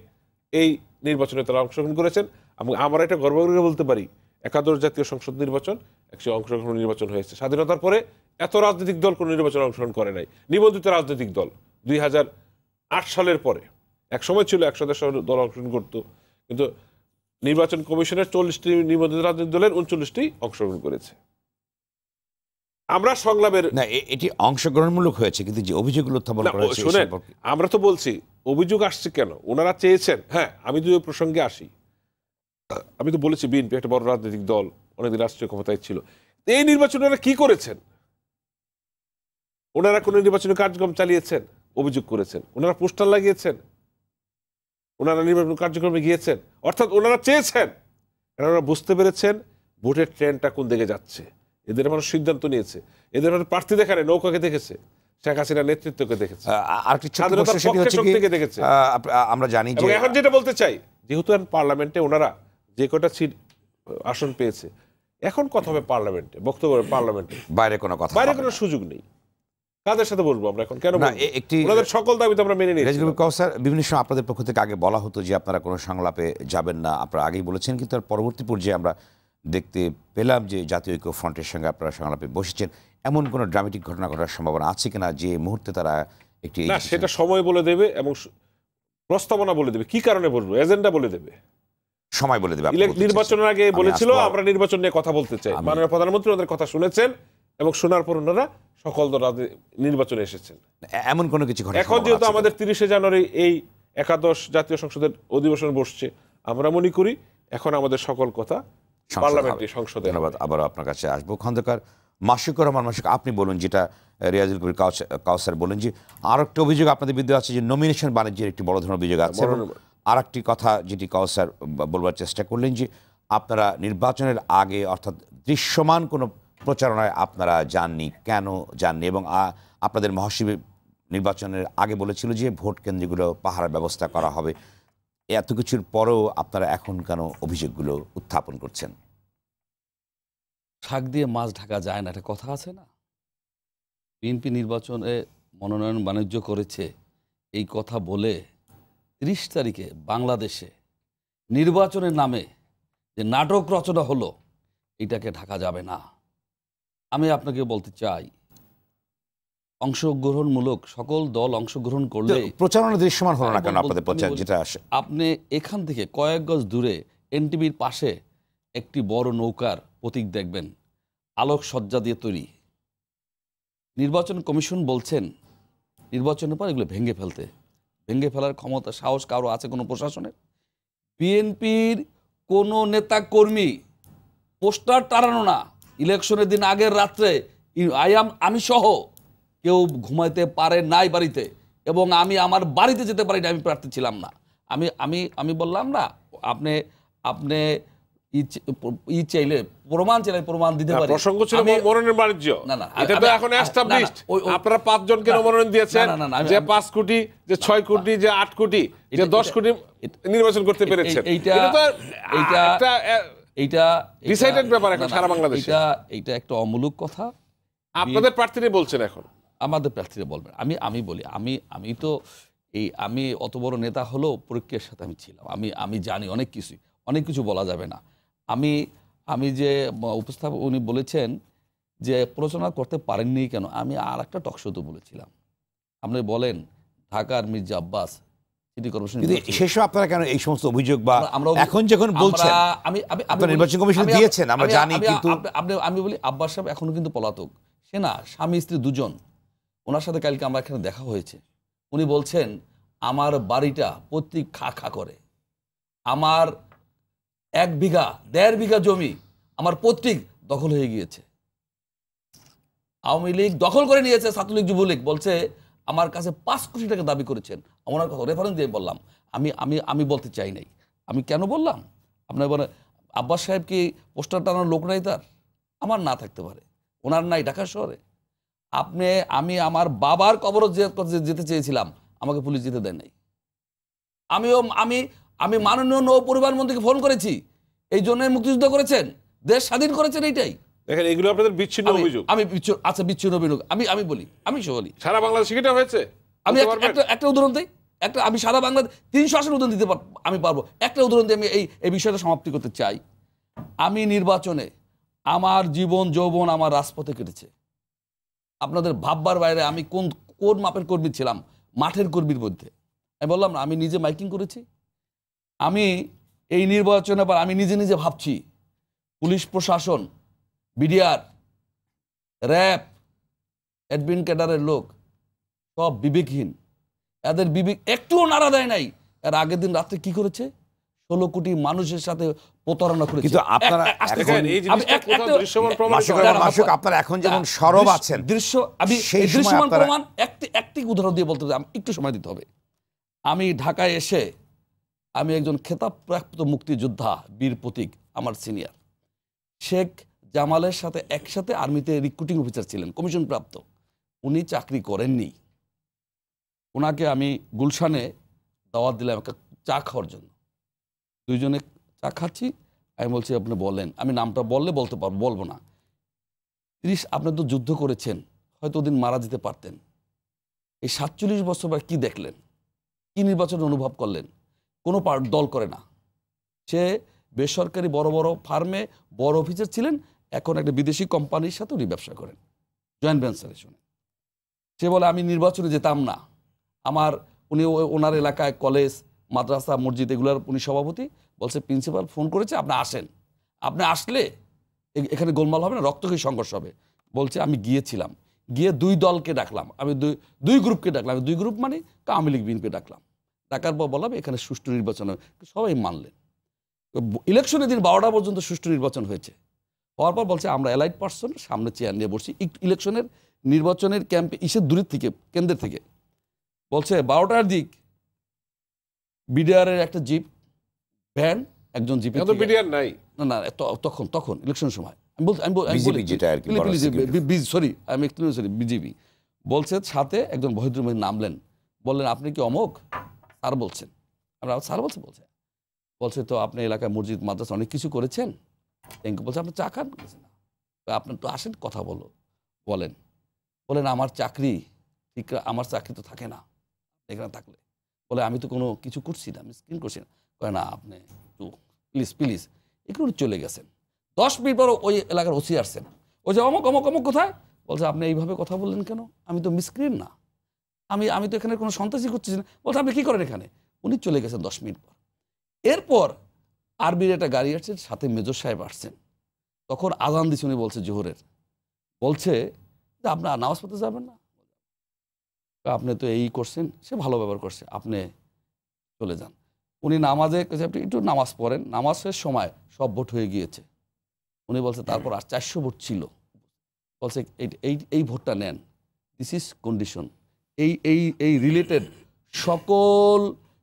এই নির্বাচনে তারা অংশগ্রহণ করেছেন। এবং আমরা এটা গর্ব করে বলতে পারি একাদশ জাতীয় সংসদ নির্বাচন একটি অংশগ্রহণ নির্বাচন হয়েছে। স্বাধীনতার পরে এত রাজনৈতিক দল কোনো নির্বাচনে অংশগ্রহণ করে নাই, নিবন্ধিত রাজনৈতিক দল 2008 সালের পরে। এক সময় ছিল 100 দল অংশগ্রহণ করতো, কিন্তু নির্বাচন কমিশনের 40টি নিবন্ধিত রাজনৈতিক দলের 39টি অংশগ্রহণ করেছে। আমরা সংলাপের না, এটি অংশগ্রহণমূলক হয়েছে, কিন্তু যে অভিযোগগুলো উত্থাপন করা হয়েছে শুনেন, আমরা তো বলছি অভিযোগ আসছে কেন, ওনারা চেয়েছেন। হ্যাঁ, আমি যদি প্রসঙ্গে আসি, আমি তো বলেছি বিএনপি একটা বড় রাজনৈতিক দল, অনেকদিন রাষ্ট্রীয় ক্ষমতায় ছিল। এই নির্বাচনে ওনারা কি করেছেন? ওনারা কোনো নির্বাচনী কার্যক্রম চালিয়েছেন? অভিযোগ করেছেন। ওনারা পোস্টার লাগিয়েছেন? ওনারা নির্বাচন কার্যক্রমে গিয়েছেন? অর্থাৎ ওনারা চেয়েছেন, ওনারা বুঝতে পেরেছেন ভোটের ট্রেন্ডটা কোন দিকে যাচ্ছে। এদের মানুষ সিদ্ধান্ত নিয়েছে, এদের মানুষ প্রার্থী দেখানে নৌকাকে দেখেছে, শেখ হাসিনার নেতৃত্বকে দেখেছে, দেখেছে। আমরা জানি যে এখন যেটা বলতে চাই, যেহেতু পার্লামেন্টে ওনারা যে কটা সিট আসন পেয়েছে, এখন কথা হবে পার্লামেন্টে, বক্তব্য পার্লামেন্টে, বাইরে কোনো কথা, বাইরে কোনো সুযোগ নেই। কাদের সাথে বলবো আমরা এখন? কেন একটি ওনাদের সকল দাবি তো আমরা মেনে নিয়েছি। স্যার, বিভিন্ন সময় আপনাদের পক্ষ থেকে আগে বলা হতো যে আপনারা কোনো সংলাপে যাবেন না, আপনারা আগেই বলেছেন, কিন্তু তার পরবর্তী পর্যায়ে আমরা দেখতে পেলাম যে জাতীয় ঐক্য ফ্রন্টের সঙ্গে আপনারা সংলাপে বসেছেন। এমন কোনো ড্রামাটিক ঘটনা ঘটার সম্ভাবনা আছে কিনা যে মুহূর্তে তারা একটি? না, সেটা সময় বলে দেবে এবং প্রস্তাবনা বলে দেবে, কি কারণে বলবো, এজেন্ডা বলে দেবে, সময় বলে দেবে। নির্বাচনের আগে বলেছিল আমরা নির্বাচন নিয়ে কথা বলতে চাই, মাননীয় প্রধানমন্ত্রী ওদের কথা শুনেছেন এবং শোনার পর ওনারা সকল দল নির্বাচনে এসেছেন। এমন কোনো কিছু ঘটে এখন যেহেতু আমাদের 30শে জানুয়ারি এই একাদশ জাতীয় সংসদের অধিবেশন বসছে, আমরা মনে করি এখন আমাদের সকল কথা পার্লামেন্টে সংসদে। ধন্যবাদ। আবার আপনার কাছে আসবো খন্দকার মাশিকুর রহমান। মাশিক, আপনি বলুন, যেটা রিয়াজুল কবির কাউসার বলেন যে আর একটা অভিযোগ আপনাদের বিরুদ্ধে আছে যে নমিনেশন বাণিজ্যের একটি বড় ধরনের অভিযোগ আছে। আর একটি কথা যেটি কাউসার বলবার চেষ্টা করলেন যে আপনারা নির্বাচনের আগে অর্থাৎ দৃশ্যমান কোনো প্রচারণায় আপনারা যাননি, কেন যাননি? এবং আপনাদের মহাসচিব নির্বাচনের আগে বলেছিল যে ভোট কেন্দ্রগুলো পাহারার ব্যবস্থা করা হবে। এত কিছুর পরেও আপনারা এখন কেন অভিযোগগুলো উত্থাপন করছেন? শাক দিয়ে মাছ ঢাকা যায় না, একটা কথা আছে না? বিএনপি নির্বাচনে মনোনয়ন বাণিজ্য করেছে এই কথা বলে 30 তারিখে বাংলাদেশে নির্বাচনের নামে যে নাটক রচনা হলো, এটাকে ঢাকা যাবে না। আমি আপনাকে বলতে চাই, অংশগ্রহণমূলক সকল দল অংশগ্রহণ করলে প্রচারণা দৃশ্যমান হলো না কেন আপনাদের প্রচার? যেটা আপনি এখান থেকে কয়েক গজ দূরে এনটিভির পাশে একটি বড় নৌকার প্রতীক দেখবেন, আলোকসজ্জা দিয়ে তৈরি। নির্বাচন কমিশন বলছেন নির্বাচনের পর এগুলো ভেঙে ফেলার ক্ষমতা, সাহস কারো আছে কোনো প্রশাসনের? বিএনপির কোনো নেতা কর্মী পোস্টার টানানো না, ইলেকশনের দিন আগের রাত্রে আমি সহ কেউ ঘুমাইতে পারে নাই বাড়িতে, এবং আমি আমার বাড়িতে যেতে পারি না, আমি প্রার্থী ছিলাম না। আমি বললাম না, আপনি চাইলে প্রমাণ চাইলে প্রমাণ দিতে পারি। প্রসঙ্গ ছিল মনোনয়ন বাণিজ্য। না, এটা তো এখন এস্টাবলিশড। আপনারা 5 জনকে মনোনয়ন দিয়েছেন, যে 5 কোটি, যে 6 কোটি, যে 8 কোটি, যে 10 কোটি নির্বাচন করতে পেরেছেন। এইটা ডিসাইডেড ব্যাপার এখন সারা বাংলাদেশে। এইটা একটা অমূলক কথা। আপনাদের প্রার্থীরা বলছেন, এখন আমাদের প্রার্থীরা বলবেন। আমি বলি, আমি অত বড় নেতা হলেও পরীক্ষার সাথে আমি ছিলাম। আমি জানি অনেক কিছু বলা যাবে না। আমি যে উপস্থাপক উনি বলেছেন যে প্রচারণা করতে পারেননি কেন, আমি আর একটা টকশোতে বলেছিলাম। আপনি বলেন ঢাকার মির্জা আব্বাস সিটি কর্পোরেশন, শেষে আপনারা কেন এই সমস্ত অভিযোগ বা এখন যখন বলছেন আপনারা নির্বাচন কমিশন দিয়েছেন আমরা জানি, কিন্তু আমি বলি আব্বাস সাহেব এখনো কিন্তু পলাতক। সে না, স্বামী স্ত্রী দুজন, ওনার সাথে কালকে আমার এখানে দেখা হয়েছে। উনি বলছেন আমার বাড়িটা প্রত্যেক খা করে, আমার 1 বিঘা 1.5 বিঘা জমি আমার পৈতৃক দখল হয়ে গিয়েছে। আওয়ামী লীগ দখল করে নিয়েছে, ছাত্রলীগ যুবলীগ বলছে আমার কাছে 5 কোটি টাকা দাবি করেছেন। আমার কথা রেফারেন্স দিয়ে বললাম। আমি বলতে চাই নাই। আমি কেন বললাম? আপনার বলে আব্বাস সাহেব কি পোস্টার টানার লোক নাই তার? আমার না থাকতে পারে, ওনার নাই ঢাকা শহরে। আমি আমার বাবার কবর যেতে চেয়েছিলাম, আমাকে পুলিশ যেতে দেয় নাই। আমি মাননীয় নৌ পরিবহন মন্ত্রীকে ফোন করেছি, এই জন্য মুক্তিযুদ্ধ করেছেন, দেশ স্বাধীন করেছেন। এইটাই দেখেন, এগুলো আপনাদের বিচ্ছিন্ন অভিযোগ। আচ্ছা, বিচ্ছিন্ন অভিযোগ। আমি বলি সারা বাংলাদেশে এটা হয়েছে। আমি একটা উদাহরণ দিই। আমি সারা বাংলাদেশ 300 আসন উদাহরণ দিতে আমি পারবো। একটা উদাহরণ দিয়ে আমি এই বিষয়টা সমাপ্তি করতে চাই। আমি নির্বাচনে আমার জীবন যৌবন আমার রাজপথে কেটেছে। আপনাদের ভাববার বাইরে আমি কোন মাপের কর্মী ছিলাম, মাঠের কর্মীর মধ্যে। আমি বললাম না, আমি নিজে মাইকিং করেছি। আমি এই নির্বাচনে আমি নিজে ভাবছি পুলিশ প্রশাসন, বিডিআর, র্যাব, অ্যাডমিন ক্যাডারের লোক সব বিবেকহীন। এদের বিবেক একটুও নাড়া দেয় নাই। এর আগের দিন রাত্রে কি করেছে? 16 কোটি মানুষের সাথে প্রতারণা করেছে। কিন্তু আপনারা এখন যেমন সরব আছেন, দৃশ্যমান প্রমাণ একটি উদাহরণ দিয়ে বলতে আমি একটু সময় দিতে হবে। আমি ঢাকায় এসে আমি একজন খেতাবপ্রাপ্ত মুক্তিযোদ্ধা, বীর প্রতীক, আমার সিনিয়র শেখ জামালের সাথে একসাথে আর্মিতে রিক্রুটিং অফিসার ছিলেন, কমিশন প্রাপ্ত। উনি চাকরি করেননি। ওনাকে আমি গুলশানে দাওয়াত দিলাম একটা চা খাওয়ার জন্য। 2 জনে চা খাচ্ছি। আমি বলছি আপনি বলেন, আমি নামটা বলবো না। 30 আপনি তো যুদ্ধ করেছেন, হয়তো ওদিন মারা যেতে পারতেন। এই 47 বছর পর কি দেখলেন, কি নির্বাচন অনুভব করলেন? কোনো দল করে না। সে বেসরকারি বড় বড় ফার্মে বড় অফিসার ছিলেন, এখন একটা বিদেশি কোম্পানির সাথে উনি ব্যবসা করেন, জয়েন্ট ভেঞ্চারে। শুনে সে বলে আমি নির্বাচনে যেতাম না। উনি ওনার এলাকায় কলেজ, মাদ্রাসা, মসজিদ এগুলোর উনি সভাপতি। বলছে প্রিন্সিপাল ফোন করেছে, আপনি আসেন, আপনি আসলে এখানে গোলমাল হবে না, রক্তক্ষয়ী সংঘর্ষ হবে। বলছে আমি গিয়েছিলাম, গিয়ে দুই দলকে ডাকলাম, আমি দুই গ্রুপকে ডাকলাম, দুই গ্রুপ মানে আওয়ামী লীগ বিএনপি ডাকলাম, ডাকার পর বললাম এখানে সুষ্ঠু নির্বাচন হবে, সবাই মানলেন। ইলেকশনের দিন 12টা পর্যন্ত সুষ্ঠু নির্বাচন হয়েছে। হওয়ার পর বলছে আমরা এলাইট পার্সন সামনে চেয়ার নিয়ে বসছি, ইলেকশনের নির্বাচনের ক্যাম্পে দূরের থেকে, কেন্দ্রের থেকে বলছে 12টার দিক বিডিআরের একটা জিপ ভ্যান, একজন জিপে বিডিআর নাই না তখন ইলেকশনের সময় বিজেপি বলছে, সাথে একজন ভদ্রমহিলা নামলেন, বললেন আপনি কি অমুক? স্যার বলছেন। আমরা স্যার বলছে তো আপনি এলাকায় মসজিদ মাদ্রাসা অনেক কিছু করেছেন। বলছে আপনি চা খান? আপনার তো আসেন, কথা বলেন আমার চাকরি ঠিক, আমার চাকরি তো থাকে না এখানে থাকলে। বলে আমি তো কোনো কিছু করছি না, আমি স্ক্রিন করছি না। না আপনি প্লিজ একটু চলে গেছেন। 10 মিনিট পর ওই এলাকার ওসি আসছেন, ওই যে অমুক কোথায়? বলছে আপনি এইভাবে কথা বললেন কেন? আমি তো মিসক্রিন না, আমি তো এখানে কোনো সন্ত্রাসী করছি না। বলছে আপনি কী করেন এখানে? উনি চলে গেছেন 10 মিনিট পর। এরপর আরবির একটা গাড়ি আসছে, সাথে মেজর সাহেব আসছেন, তখন আজান দিচ্ছে, উনি বলছে জোহরের, বলছে যে আপনার নামাজ পড়তে যাবেন না? আপনি তো এই করছেন, সে ভালো ব্যবহার করছে, আপনি চলে যান। উনি নামাজে আপনি একটু নামাজ পড়েন, নামাজের সময় সব ভোট হয়ে গিয়েছে। উনি বলছে তারপর আর 400 ভোট ছিল, বলছে এই ভোটটা নেন, দিস ইজ কন্ডিশন। এই রিলেটেড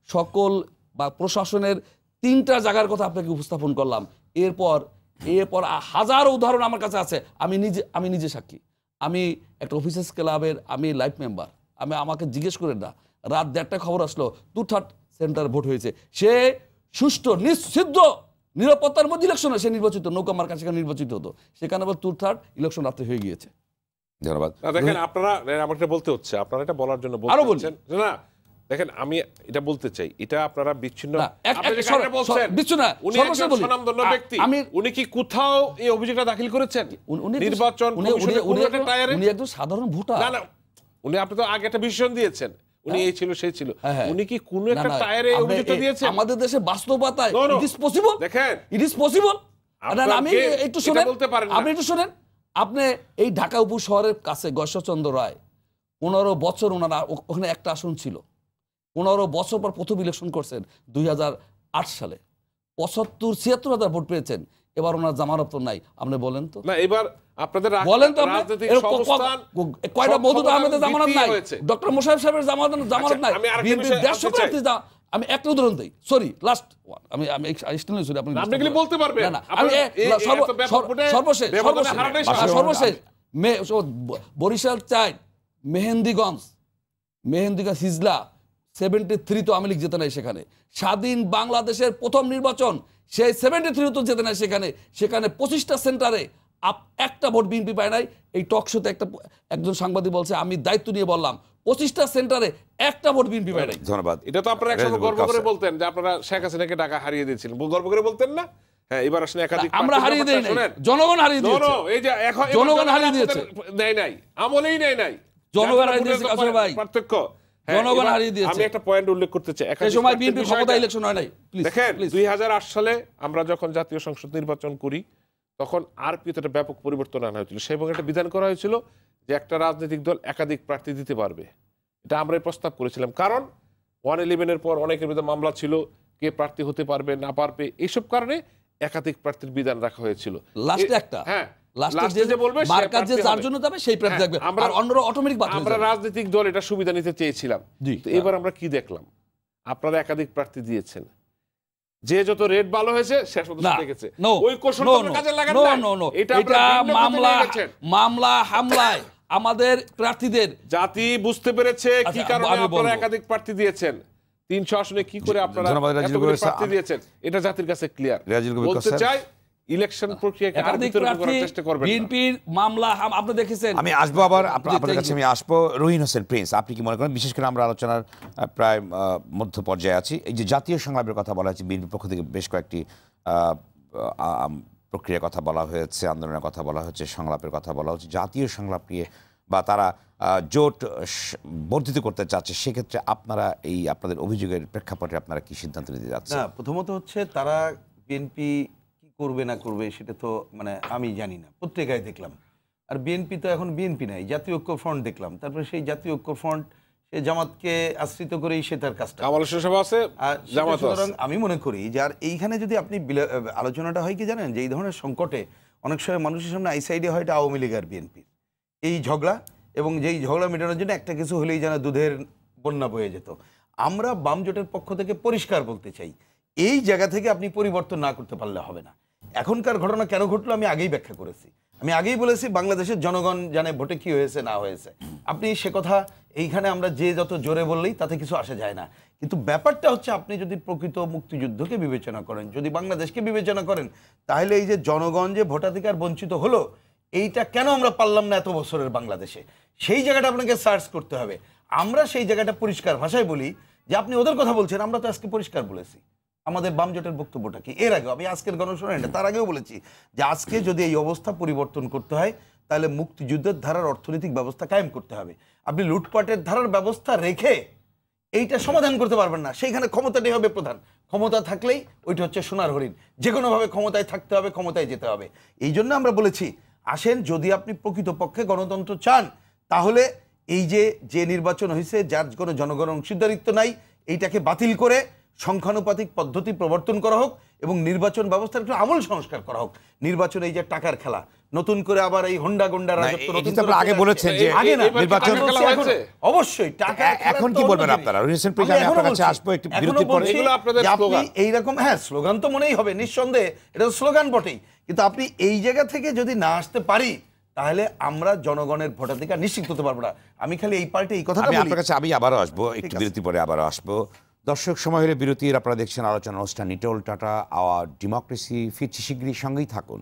সকল বা প্রশাসনের 3টা জায়গার কথা আপনাকে উপস্থাপন করলাম। এরপর হাজারো উদাহরণ আমার কাছে আছে, আমি নিজে সাক্ষী। আমি একটা অফিসার্স ক্লাবের আমি লাইফ মেম্বার, আমাকে জিজ্ঞেস করেন না, রাত 1:30টায় খবর আসলো 2/3 সেন্টার ভোট হয়েছে, সে সুষ্ঠু নিশ্চিদ্ধ নিরাপত্তার মধ্যে ইলেকশন, সে নির্বাচিত, নৌকা মার্কা সেখানে নির্বাচিত হতো, সেখানে আবার 2/3 ইলেকশন রাত্রে হয়ে গিয়েছে। ধন্যবাদ। দেখেন আপনারা আমাকে বলতে হচ্ছে, আপনারা এটা বলার জন্য বলছেন না। দেখেন আমি এটা বলতে চাই, এটা আপনারা বিচ্ছিন্ন উনি কি কোথাও এই অভিযোগটা দাখিল করেছেন? নির্বাচন উনি একজন সাধারণ ভোটার। না উনি, আপনি তো আগে একটা বিশেষণ দিয়েছেন, উনি এই ছিল সেই ছিল, উনি কি কোন একটা টায়ারে অভিযোগটা দিয়েছেন? আমাদের দেশে বাস্তবতায় ইট ইজ পসিবল, দেখেন ইট ইজ পসিবল। আমি একটু শুনেন, বলতে পারেন, আপনি একটু শুনেন। আপনি এই ঢাকা উপশহরের কাছে গয়েশ্বরচন্দ্র রায় 15 বছর ওনারা ওখানে একটা আসন ছিল, 15 বছর পর প্রথম ইলেকশন করছেন 2008 সালে, 75-76 হাজার ভোট পেয়েছেন। এবার ওনার জামানত নাই, আপনি বলেন তো না, এবার আপনাদের বলেন তো কয়টা মওদুদ আহমেদের জামানত নাই, ডক্টর মোশাররফ সাহেবের জামানত নাই, বিএনপির 150 প্রার্থী। আমি একটা উদাহরণ দিই, সরি লাস্ট আমি আপনি কি বলতে পারবেন? না আমি সর্বশেষ বরিশাল 4 মেহেন্দিগঞ্জ হিজলা 73 তো আওয়ামী লীগ জেতে নাই সেখানে। স্বাধীন বাংলাদেশের প্রথম নির্বাচন, সেই 73 তো জেতে নাই সেখানে। 25টা সেন্টারে একটা ভোট বিএনপি পায় নাই। এই টক শোতে একজন সাংবাদিক বলছে, আমি দায়িত্ব নিয়ে বললাম 25টা সেন্টারে একটা ভোট বিএনপি পায় নাই। ধন্যবাদ। এটা তো আপনারা একসময় গর্ব করে বলতেন যে আপনারা শেখ হাসিনাকে টাকা হারিয়ে দিয়েছিলেন, গর্ব করে বলতেন না? হ্যাঁ, এবার আসলে একাধিক আমরা হারিয়ে দেই নাই, জনগণ হারিয়ে দিয়েছে। এই যে এখন জনগণ হারিয়ে দিয়েছে, দেয় নাই, আমলেই নেয় নাই, জনগণ হারিয়ে দিয়েছে। কাসর ভাই, পার্থক্য জনগণ হারিয়ে দিয়েছে। আমি একটা পয়েন্ট উল্লেখ করতে চাই, এই সময় বিএনপি ক্ষমতা ইলেকশন হয় নাই। দেখেন 2008 সালে আমরা যখন জাতীয় সংসদ নির্বাচন করি, তখন আরপিতে একটা ব্যাপক পরিবর্তন আনা হয়েছিল, এবং একটা বিধান করা হয়েছিল যে একটা রাজনৈতিক দল একাধিক প্রার্থী দিতে পারবে। এটা আমরাই প্রস্তাব করেছিলাম, কারণ 111-এর পর অনেকের বিরুদ্ধে মামলা ছিল, কে প্রার্থী হতে পারবে না পারবে, এইসব কারণে একাধিক প্রার্থীর বিধান রাখা হয়েছিল। লাস্টে একটা, হ্যাঁ লাস্টে যে বলবে মার্কার যে যার জন্য যাবে সেই প্রার্থী থাকবে, আর অন্যরা অটোমেটিক বাদ হয়ে যাবে। আমরা রাজনৈতিক দল এটা সুবিধা নিতে চেয়েছিলাম, তো এবার আমরা কি দেখলাম? আপনারা একাধিক প্রার্থী দিয়েছেন, যে যত রেট ভালো হয়েছে শেষ পর্যন্ত দেখেছে ওই কৌশলটা কাজে লাগান না। এটা মামলা হামলায় আমাদের প্রার্থীদের জাতি বুঝতে পেরেছে কি কারণে আপনারা একাধিক প্রার্থী দিয়েছেন। 300 আসনে কি করে আপনারা এতগুলো প্রার্থী দিয়েছেন, এটা জাতির কাছে ক্লিয়ার। বলতে চাই ইলেকশন প্রক্রিয়াকে আর বিতর্ক করার চেষ্টা করবেন না। বিএনপির মামলা আপনি দেখেছেন। আমি আসবো আবার আপনাদের কাছে, আমি আসবো। রহিন হোসেন প্রিন্স, আপনি কি মনে করেন, বিশেষ করে আমরা আলোচনার প্রায় মধ্য পর্যায়ে আছি, এই যে জাতীয় সংলাপের কথা বলা হয়েছে, বিএনপির পক্ষ থেকে বেশ কয়েকটি প্রক্রিয়ার কথা বলা হয়েছে, আন্দোলনের কথা বলা হচ্ছে, সংলাপের কথা বলা হচ্ছে, জাতীয় সংলাপ নিয়ে বা তারা জোট বর্ধিত করতে চাচ্ছে, সেক্ষেত্রে আপনারা এই আপনাদের অভিযোগের প্রেক্ষাপটে আপনারা কি সিদ্ধান্ত নিতে যাচ্ছেন? না, প্রথমত হচ্ছে তারা বিএনপি কি করবে না করবে সেটা তো মানে আমি জানি না, পত্রিকায় দেখলাম আর বিএনপি তো এখন বিএনপি নাই, জাতীয় ঐক্য ফ্রন্ট দেখলাম, তারপরে সেই জাতীয় ঐক্য ফ্রন্ট সে জামাতকে আশ্রিত করেই সে তার কাজটা। সুতরাং আমি মনে করি যে আর এইখানে যদি আপনি আলোচনাটা হয় কি জানেন, যে এই ধরনের সংকটে অনেক সময় মানুষের সামনে আইসাইডে হয় এটা আওয়ামী লীগ আর বিএনপির এই ঝগড়া, এবং যেই ঝগড়া মেটানোর জন্য একটা কিছু হলেই যেন দুধের বন্যা বয়ে যেত। আমরা বাম জোটের পক্ষ থেকে পরিষ্কার বলতে চাই, এই জায়গা থেকে আপনি পরিবর্তন না করতে পারলে হবে না। এখনকার ঘটনা কেন ঘটলো আমি আগেই ব্যাখ্যা করেছি, আমি আগেই বলেছি বাংলাদেশের জনগণ জানে ভোটে কি হয়েছে না হয়েছে। আপনি সে কথা এইখানে আমরা যে যত জোরে বললেই তাতে কিছু আসে যায় না, কিন্তু ব্যাপারটা হচ্ছে আপনি যদি প্রকৃত মুক্তিযুদ্ধকে বিবেচনা করেন, যদি বাংলাদেশকে বিবেচনা করেন, তাহলে এই যে জনগণ যে ভোটাধিকার বঞ্চিত হলো, এইটা কেন আমরা পারলাম না এত বছরের বাংলাদেশে, সেই জায়গাটা আপনাকে সার্চ করতে হবে। আমরা সেই জায়গাটা পরিষ্কার ভাষায় বলি যে আপনি ওদের কথা বলছেন, আমরা তো আজকে পরিষ্কার বলেছি আমাদের বাম জোটের বক্তব্যটা কি। এর আগে আমি আজকের গণশুনানি তার আগেও বলেছি যে আজকে যদি এই অবস্থা পরিবর্তন করতে হয় তাহলে মুক্তিযুদ্ধের ধারার অর্থনৈতিক ব্যবস্থা কায়েম করতে হবে। আপনি লুটপাটের ধারার ব্যবস্থা রেখে এইটা সমাধান করতে পারবেন না, সেইখানে ক্ষমতাটাই হবে প্রধান। ক্ষমতা থাকলেই ওইটা হচ্ছে সোনার হরিণ, যে কোনোভাবে ক্ষমতায় থাকতে হবে, ক্ষমতায় যেতে হবে। এই জন্য আমরা বলেছি আসেন, যদি আপনি প্রকৃতপক্ষে গণতন্ত্র চান তাহলে এই যে নির্বাচন হয়েছে যার কোনো জনগণের অংশীদারিত্ব নাই, এইটাকে বাতিল করে সংখ্যানুপাতিক পদ্ধতি প্রবর্তন করা হোক এবং নির্বাচন ব্যবস্থার একটু আমূল সংস্কার করা হোক। নির্বাচন এই যে টাকার খেলা, নতুন করে আবার এই হোন্ডা গোন্ডা রাজত্ব, আগে বলেছেন যে নির্বাচন অবশ্যই টাকা। এখন কি বলবেন আপনারা? আমি আপনার কাছে আসবো একটু বিরতি পরে। আপনি এইরকম হ্যাঁ স্লোগান তো মনেই হবে নিঃসন্দেহে, এটা তো স্লোগান বটেই, কিন্তু আপনি এই জায়গা থেকে যদি না আসতে পারি তাহলে আমরা জনগণের ভোটাধিকার নিশ্চিত করতে পারবো না। আমি খালি এই পার্টি এই কথাটা আপনার কাছে আমি আবারও আসবো, একটু বিরতি পরে আবারও আসবো। দর্শক, সময় হলে বিরতির, আপনারা দেখছেন আলোচনা অনুষ্ঠান নিটোল টাটা আওয়ার ডেমোক্রেসি। ফিরছি শীঘ্রই, সঙ্গেই থাকুন।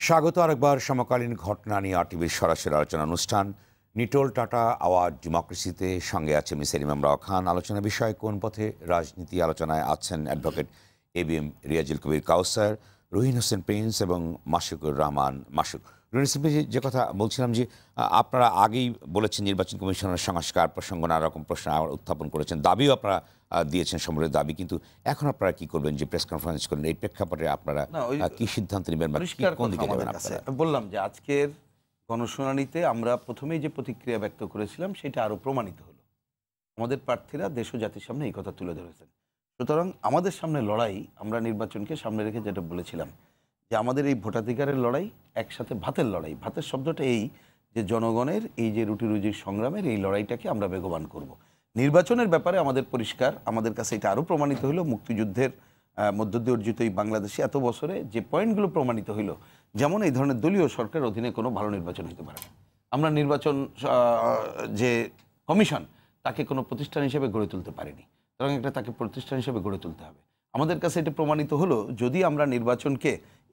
স্বাগত আরেকবার সমকালীন ঘটনা নিয়ে আরটিভির সরাসরি আলোচনা অনুষ্ঠান নিটোল টাটা আওয়ার ডেমোক্রেসিতে। সঙ্গে আছে মিস এলিম আমরাও খান। আলোচনা বিষয় কোন পথে রাজনীতি। আলোচনায় আছেন অ্যাডভোকেট এবিএম রিয়াজুল কবির কাউসার, রহিন হোসেন প্রিন্স এবং মাসুকুর রহমান মাসুক। রহিন হোসেন প্রিন্স, যে কথা বলছিলাম যে আপনারা আগেই বলেছেন নির্বাচন কমিশনের সংস্কার প্রসঙ্গ নানা রকম প্রশ্ন উত্থাপন করেছেন, দাবিও আপনারা দিয়েছেন, সম্পূর্ণ দাবি। কিন্তু এখন আপনারা কি করবেন যে প্রেস কনফারেন্স করেন, এই প্রেক্ষাপটে আপনারা কি সিদ্ধান্ত নেবেন? কোন দিকে যাবেন আপনারা? বললাম যে আজকের গণশুনানিতে আমরা প্রথমেই যে প্রতিক্রিয়া ব্যক্ত করেছিলাম সেটা আরো প্রমাণিত হলো। আমাদের প্রার্থীরা দেশ ও জাতির সামনে এই কথা তুলে ধরেছেন। সুতরাং আমাদের সামনে লড়াই, আমরা নির্বাচনকে সামনে রেখে যেটা বলেছিলাম যে আমাদের এই ভোটাধিকারের লড়াই একসাথে ভাতের লড়াই। ভাতের শব্দটা এই যে জনগণের এই যে রুটি রুজির সংগ্রামের এই লড়াইটাকে আমরা বেগবান করব। নির্বাচনের ব্যাপারে আমাদের পরিষ্কার, আমাদের কাছে এটা আরও প্রমাণিত হলো মুক্তিযুদ্ধের মধ্য দিয়ে অর্জিত এই বাংলাদেশে এত বছরে যে পয়েন্টগুলো প্রমাণিত হইল, যেমন এই ধরনের দলীয় সরকারের অধীনে কোনো ভালো নির্বাচন হতে পারে না। আমরা নির্বাচন যে কমিশন তাকে কোনো প্রতিষ্ঠান হিসেবে গড়ে তুলতে পারিনি, সুতরাং একটা তাকে প্রতিষ্ঠান হিসেবে গড়ে তুলতে হবে। আমাদের কাছে এটা প্রমাণিত হলো যদি আমরা নির্বাচনকে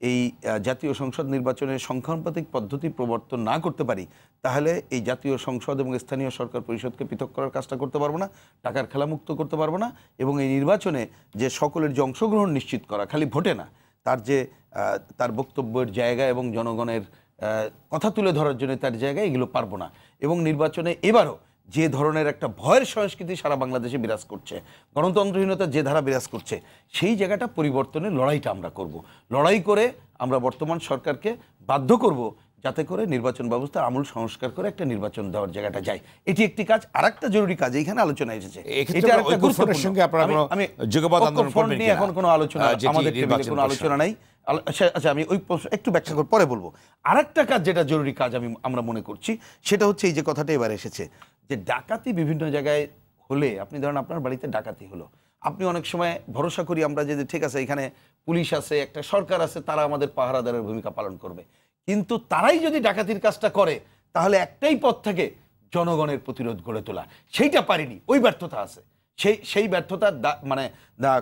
এই জাতীয় সংসদ নির্বাচনের সংখ্যানুপাতিক পদ্ধতি প্রবর্তন না করতে পারি তাহলে এই জাতীয় সংসদ এবং স্থানীয় সরকার পরিষদকে পৃথক করার কাজটা করতে পারবো না, টাকার খেলামুক্ত করতে পারবো না, এবং এই নির্বাচনে যে সকলের যে অংশগ্রহণ নিশ্চিত করা, খালি ভোটে না, তার যে তার বক্তব্যের জায়গা এবং জনগণের কথা তুলে ধরার জন্য তার জায়গায়, এগুলো পারবো না। এবং নির্বাচনে এবারও যে ধরনের একটা ভয়ের সংস্কৃতি সারা বাংলাদেশে বিরাজ করছে, গণতন্ত্রহীনতা যে ধারা বিরাজ করছে, সেই জায়গাটা পরিবর্তনের লড়াইটা আমরা করব। লড়াই করে আমরা বর্তমান সরকারকে বাধ্য করব যাতে করে নির্বাচন ব্যবস্থা আমূল সংস্কার করে একটা নির্বাচন দেওয়ার জায়গাটা যায়। এটি একটি কাজ। আর একটা জরুরি কাজ এইখানে আলোচনা এসেছে, এটা একটা গুরুত্বপূর্ণ। আমি এখন কোনো আলোচনা, আমাদের টেবিলে কোনো আলোচনা নাই। আচ্ছা, আমি ওই একটু ব্যাখ্যা করে পরে বলবো। আরেকটা কাজ যেটা জরুরি কাজ আমরা মনে করছি সেটা হচ্ছে এই যে কথাটা এবার এসেছে যে ডাকাতি বিভিন্ন জায়গায় হলে, আপনি ধরেন আপনার বাড়িতে ডাকাতি হলো, আপনি অনেক সময় ভরসা করি আমরা যে ঠিক আছে এখানে পুলিশ আছে, একটা সরকার আছে, তারা আমাদের পাহারাদারের ভূমিকা পালন করবে, কিন্তু তারাই যদি ডাকাতির কাজটা করে তাহলে একটাই পথ থাকে জনগণের প্রতিরোধ গড়ে তোলা। সেইটা পারিনি, ওই ব্যর্থতা আছে। সেই ব্যর্থতার মানে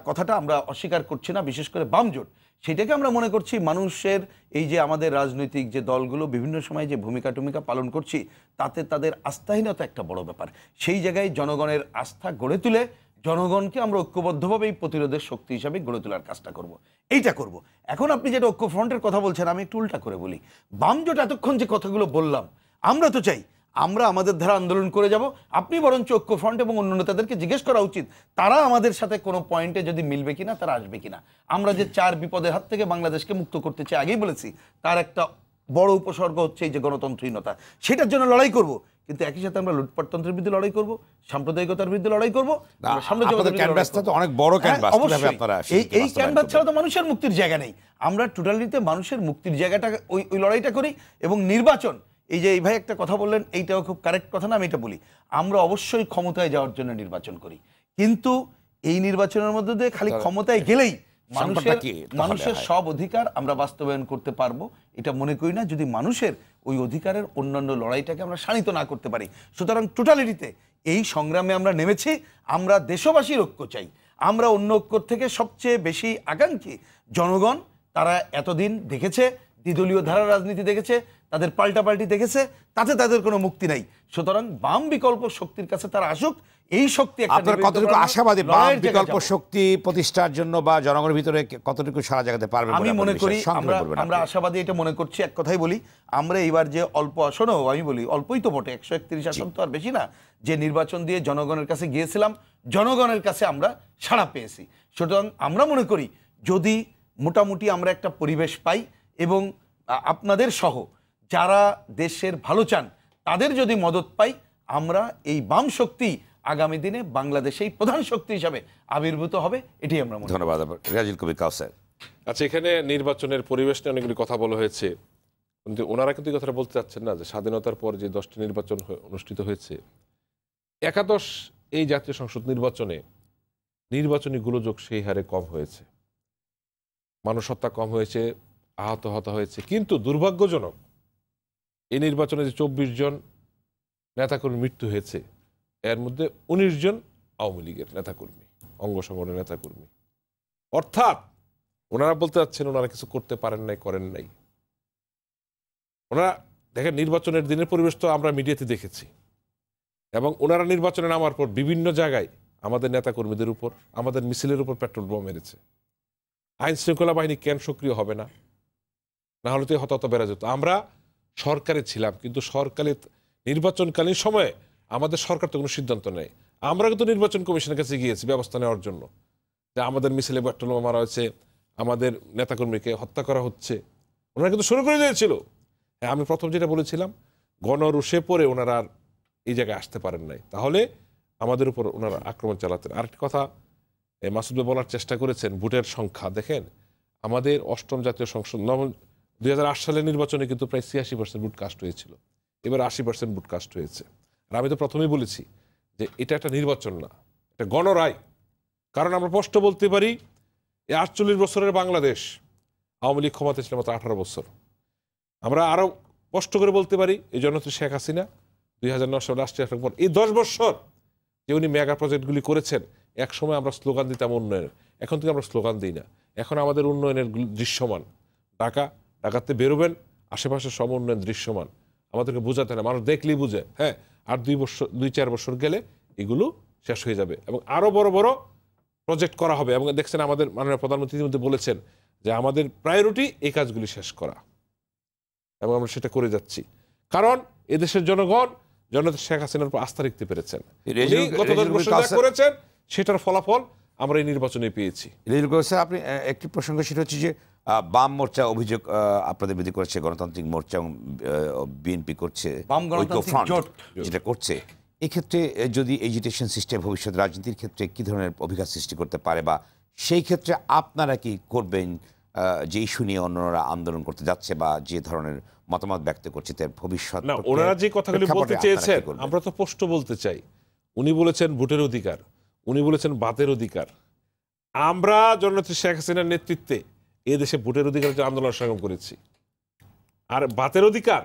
কথাটা আমরা অস্বীকার করছি না, বিশেষ করে বাম জোট সেটাকে আমরা মনে করছি মানুষের এই যে আমাদের রাজনৈতিক যে দলগুলো বিভিন্ন সময় যে ভূমিকা পালন করছি তাতে তাদের আস্থাহীনতা একটা বড় ব্যাপার। সেই জায়গায় জনগণের আস্থা গড়ে তুলে জনগণকে আমরা ঐক্যবদ্ধভাবে এই প্রতিরোধের শক্তি হিসাবে গড়ে তোলার কাজটা করব, এইটা করব। এখন আপনি যেটা ঐক্য ফ্রন্টের কথা বলছেন, আমি একটু উল্টা করে বলি। বাম জোট এতক্ষণ যে কথাগুলো বললাম, আমরা তো চাই আমরা আমাদের ধারা আন্দোলন করে যাব। আপনি বরঞ্চ ঐক্যফ্রন্ট এবং অন্য নেতাদেরকে জিজ্ঞেস করা উচিত তারা আমাদের সাথে কোনো পয়েন্টে যদি মিলবে কিনা, তারা আসবে কিনা। আমরা যে 4 বিপদের হাত থেকে বাংলাদেশকে মুক্ত করতে চাই, আগেই বলেছি, তার একটা বড় উপসর্গ হচ্ছে এই যে গণতন্ত্রহীনতা। সেটার জন্য লড়াই করব, কিন্তু একই সাথে আমরা লুটপাটতন্ত্রের বিরুদ্ধে লড়াই করব, সাম্প্রদায়িকতার বিরুদ্ধে লড়াই করব, অনেক বড় ক্যানভাস। এই ক্যানভাস ছাড়া তো মানুষের মুক্তির জায়গা নেই। আমরা টোটালিতে মানুষের মুক্তির জায়গাটা ওই লড়াইটা করি। এবং নির্বাচন, এই যে এই ভাই একটা কথা বললেন, এইটাও খুব কারেক্ট কথা না, আমি এটা বলি, আমরা অবশ্যই ক্ষমতায় যাওয়ার জন্য নির্বাচন করি, কিন্তু এই নির্বাচনের মধ্যে দিয়ে খালি ক্ষমতায় গেলেই মানুষের সব অধিকার আমরা বাস্তবায়ন করতে পারবো এটা মনে করি না, যদি মানুষের ওই অধিকারের অন্যান্য লড়াইটাকে আমরা শানিত না করতে পারি। সুতরাং টোটালিটিতে এই সংগ্রামে আমরা নেমেছি। আমরা দেশবাসীর ঐক্য চাই। আমরা অন্য ঐক্যর থেকে সবচেয়ে বেশি আকাঙ্ক্ষী জনগণ। তারা এতদিন দেখেছে দ্বিদলীয় ধারার রাজনীতি দেখেছে, তাদের পাল্টাপাল্টি দেখেছে, তাতে তাদের কোনো মুক্তি নাই। সুতরাং বাম বিকল্প শক্তির কাছে তারা আসুক। এই শক্তি আপনার কতটুকু আশাবাদী বাম বিকল্প শক্তি প্রতিষ্ঠার জন্য বা জনগণের ভিতরে কতটুকু সারা জায়গাতে পারবে? আমি মনে করি আমরা আশাবাদী, এটা মনে করছি। এক কথাই বলি, আমরা এইবার যে অল্প আসনও, আমি বলি অল্পই তো বটে, 131 আসন তো আর বেশি না, যে নির্বাচন দিয়ে জনগণের কাছে গিয়েছিলাম, জনগণের কাছে আমরা সাড়া পেয়েছি। সুতরাং আমরা মনে করি যদি মোটামুটি আমরা একটা পরিবেশ পাই এবং আপনাদের সহ যারা দেশের ভালো চান তাদের যদি মদত পাই, আমরা এই বাম শক্তি আগামী দিনে বাংলাদেশেই প্রধান শক্তি হিসাবে আবির্ভূত হবে। এটাই আমরা মনে করি। ধন্যবাদ। রেজাউল কবির কাউসার। আচ্ছা, এখানে নির্বাচনের পরিবেশ নিয়ে অনেকগুলি কথা বলা হয়েছে, কিন্তু ওনারা কিন্তু কথাটা বলতে চাচ্ছেন না যে স্বাধীনতার পর যে 10টি নির্বাচন অনুষ্ঠিত হয়েছে, একাদশ এই জাতীয় সংসদ নির্বাচনে নির্বাচনী গোলযোগ সেই হারে কম হয়েছে, মানুষ হত্যা কম হয়েছে, আহত হয়েছে। কিন্তু দুর্ভাগ্যজনক এই নির্বাচনে যে 24 জন নেতাকর্মীর মৃত্যু হয়েছে, এর মধ্যে 19 জন আওয়ামী লীগের নেতাকর্মী, অঙ্গ সংগঠনের নেতাকর্মী। অর্থাৎ ওনারা বলতে চাচ্ছেন ওনারা কিছু করতে পারেন নাই, করেন নাই। ওনারা দেখেন, নির্বাচনের দিনের পরিবেশ তো আমরা মিডিয়াতে দেখেছি, এবং ওনারা নির্বাচনে নামার পর বিভিন্ন জায়গায় আমাদের নেতাকর্মীদের উপর, আমাদের মিছিলের উপর পেট্রোল বোমা মেরেছে। আইন শৃঙ্খলা বাহিনী কেন সক্রিয় হবে না? না হলে তো হতাহত বেড়ে যেত। আমরা সরকারে ছিলাম, কিন্তু সরকারের নির্বাচনকালীন সময়ে আমাদের সরকার তো কোনো সিদ্ধান্ত নেই। আমরা কিন্তু নির্বাচন কমিশনের কাছে গিয়েছি ব্যবস্থা নেওয়ার জন্য, যে আমাদের মিছিলে পেট্রোল বোমা মারা হয়েছে, আমাদের নেতাকর্মীকে হত্যা করা হচ্ছে। ওনারা কিন্তু শুরু করে দিয়েছিল। হ্যাঁ, আমি প্রথম যেটা বলেছিলাম, গণরোষে পড়ে ওনারা আর এই জায়গায় আসতে পারেন নাই, তাহলে আমাদের উপর ওনারা আক্রমণ চালাতেন। আরেকটি কথা মাসুদ ভাই বলার চেষ্টা করেছেন, ভোটের সংখ্যা দেখেন, আমাদের 8ম জাতীয় সংসদ 2008 সালের নির্বাচনে কিন্তু প্রায় 86% ভোট কাস্ট হয়েছিল, এবার 80% ভোট কাস্ট হয়েছে। আর আমি তো প্রথমেই বলেছি যে এটা একটা নির্বাচন না, এটা গণরায়। কারণ আমরা স্পষ্ট বলতে পারি, এই 48 বছরের বাংলাদেশ, আওয়ামী লীগ ক্ষমতা ছিল মাত্র 18 বছর। আমরা আরো স্পষ্ট করে বলতে পারি, এই জননেত্রী শেখ হাসিনা 2009 সালে রাষ্ট্রীয় পর এই 10 বছর যে উনি মেগা প্রজেক্টগুলি করেছেন, এক সময় আমরা স্লোগান দিতাম উন্নয়নের, এখন থেকে আমরা স্লোগান দিই না। এখন আমাদের উন্নয়নের দৃশ্যমান। ঢাকাতে বেরোবেন, আশেপাশে সব উন্নয়ন দৃশ্যমান। আমাদেরকে বোঝাতে না, মানুষ দেখলেই বুঝে। হ্যাঁ, আর 2-4 বছর গেলে এগুলো শেষ হয়ে যাবে এবং আরো বড় বড় প্রজেক্ট করা হবে। এবং দেখছেন আমাদের মাননীয় প্রধানমন্ত্রী ইতিমধ্যে বলেছেন যে আমাদের প্রায়োরিটি এই কাজগুলি শেষ করা, এবং আমরা সেটা করে যাচ্ছি। কারণ এদেশের জনগণ জননেত্রী শেখ হাসিনার উপর আস্থা রাখতে পেরেছেন, গত 10 বছর যা করেছেন সেটার ফলাফল আমরা এই নির্বাচনে পেয়েছি। আপনি একটি প্রসঙ্গ, সেটা হচ্ছে যে বাম মোর্চা অভিযোগ আপনাদের বিরুদ্ধে করেছে, গণতান্ত্রিক মোর্চা এবং বিএনপি করছে, যেটা করছে। এক্ষেত্রে যদি এজিটেশন সিস্টেম ভবিষ্যৎ রাজনীতির ক্ষেত্রে কি ধরনের অভিঘাত সৃষ্টি করতে পারে, বা সেই ক্ষেত্রে আপনারা কি করবেন, যে ইস্যু নিয়ে অন্যরা আন্দোলন করতে যাচ্ছে বা যে ধরনের মতামত ব্যক্ত করছে তার ভবিষ্যৎ? না, ওনারা যে কথাগুলি বলতে চেয়েছেন আমরা তো স্পষ্ট বলতে চাই। উনি বলেছেন ভোটের অধিকার, উনি বলেছেন বাতের অধিকার। আমরা জননেত্রী শেখ হাসিনার নেতৃত্বে এই দেশে ভোটের অধিকারের জন্য আন্দোলন সংগ্রাম করেছি। আর বাতের অধিকার,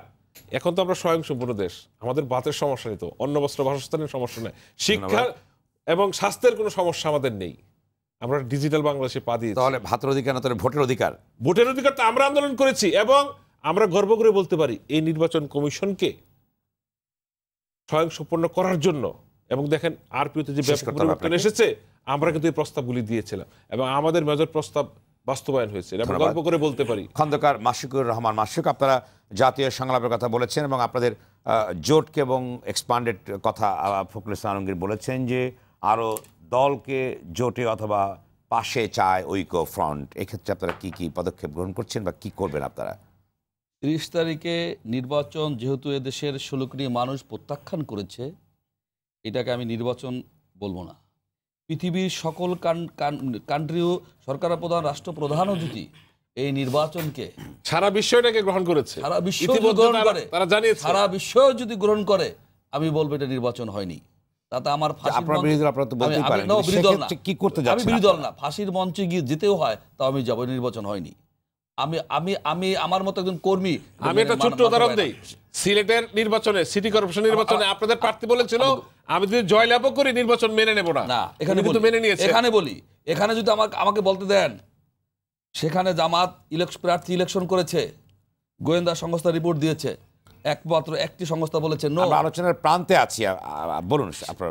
এখন তো আমরা স্বয়ংসম্পূর্ণ দেশ, আমাদের বাতের সমস্যা নেই, তো অন্ন বস্ত্র বাসস্থানের সমস্যা নেই, শিক্ষা এবং স্বাস্থ্যের কোনো সমস্যা আমাদের নেই। আমরা ডিজিটাল বাংলাদেশে পা দিয়েছি। তাহলে ভাতের অধিকার না, তাহলে ভোটের অধিকার? ভোটের অধিকার তো আমরা আন্দোলন করেছি, এবং আমরা গর্ব করে বলতে পারি এই নির্বাচন কমিশনকে স্বয়ংসম্পূর্ণ করার জন্য। এবং দেখেন আরপিওতে যে ব্যাপক পরিবর্তন এসেছে, আমরা কিন্তু এই প্রস্তাবগুলি দিয়েছিলাম, এবং আমাদের মেজর প্রস্তাব বাস্তবায়ন হয়েছে, এটা আমরা ধন্যবাদ। গল্প করে বলতে পারি। খন্দকার মাশিকুর রহমান মাশিক, আপনারা জাতীয় সংলাপের কথা বলেছেন এবং আপনাদের জোটকে এবং এক্সপান্ডেড কথা ফখরুল ইসলাম আলমগীর বলেছেন যে আরও দলকে জোটে অথবা পাশে চায় ঐক্য ফ্রন্ট। এক্ষেত্রে আপনারা কি কি পদক্ষেপ গ্রহণ করছেন বা কি করবেন আপনারা? 30 তারিখে নির্বাচন যেহেতু এদেশের 16 কোটি মানুষ প্রত্যাখ্যান করেছে, এটাকে আমি নির্বাচন বলবো না। পৃথিবীর সকল কান্ট্রিও সরকার প্রধান রাষ্ট্রপ্রধানও যদি এই নির্বাচনকে সারা বিশ্ব এটাকে গ্রহণ করেছে, সারা বিশ্ব ইতিমধ্যে গ্রহণ করে, তারা জানিয়েছে। সারা বিশ্ব যদি গ্রহণ করে, আমি বলবো এটা নির্বাচন হয়নি। তাতে আমার আপনারা বিরোধী দল, আপনারা তো বলতেই পারেন, সেক্ষেত্রে কি করতে আমি যাচ্ছেন বিরোধী দল আপনারা? না, ফাঁসির মঞ্চে গিয়ে যেতেও হয় তা আমি যাব, নির্বাচন হয়নি। আমি আমি আমি আমার মতো একজন কর্মী, আমি একটা ছোট্ট উদাহরণ দেই। সিলেটের নির্বাচনে, সিটি কর্পোরেশন নির্বাচনে আপনাদের প্রার্থী বলেছিল আমি যদি জয়লাভও করি নির্বাচন মেনে নেব না। এখানে কিন্তু মেনে নিয়েছে। এখানে বলি, এখানে যদি আমাকে বলতে দেন, সেখানে জামাত প্রার্থী ইলেকশন করেছে, গোয়েন্দা সংস্থা রিপোর্ট দিয়েছে, একমাত্র একটি সংস্থা বলেছে নো। আমরা আলোচনার প্রান্তে আছি, বলুন আপনার।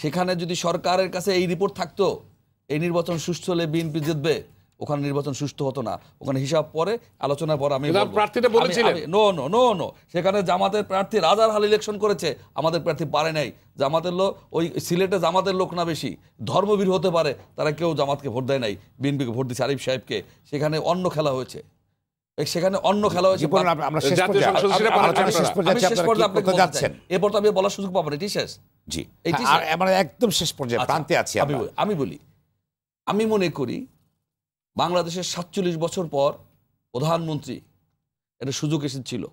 সেখানে যদি সরকারের কাছে এই রিপোর্ট থাকতো এই নির্বাচন সুষ্ঠু হলে বিএনপি জিতবে, ওখানে নির্বাচন সুষ্ঠু হতো না। ওখানে হিসাব পরে, আলোচনার পর আমি প্রার্থীটা বলেছিলেন নো, সেখানে জামাতের প্রার্থী রাজার হাল ইলেকশন করেছে, আমাদের প্রার্থী পারে নাই। জামাতের লোক, ওই সিলেটে জামাতের লোক না বেশি, ধর্মবীর হতে পারে, তারা কেউ জামাতকে ভোট দেয় নাই, বিএনপিকে ভোট দিচ্ছে, আরিফ সাহেবকে। সেখানে অন্য খেলা হয়েছে, সেখানে অন্য খেলা হয়েছে। এরপর তো আমি বলার সুযোগ পাবো না, এটি শেষ। জি, আমরা একদম শেষ পর্যায়ে প্রান্তে আছি। আমি বলি, আমি মনে করি বাংলাদেশের 47 বছর পর প্রধানমন্ত্রী একটা সুযোগ এসেছিল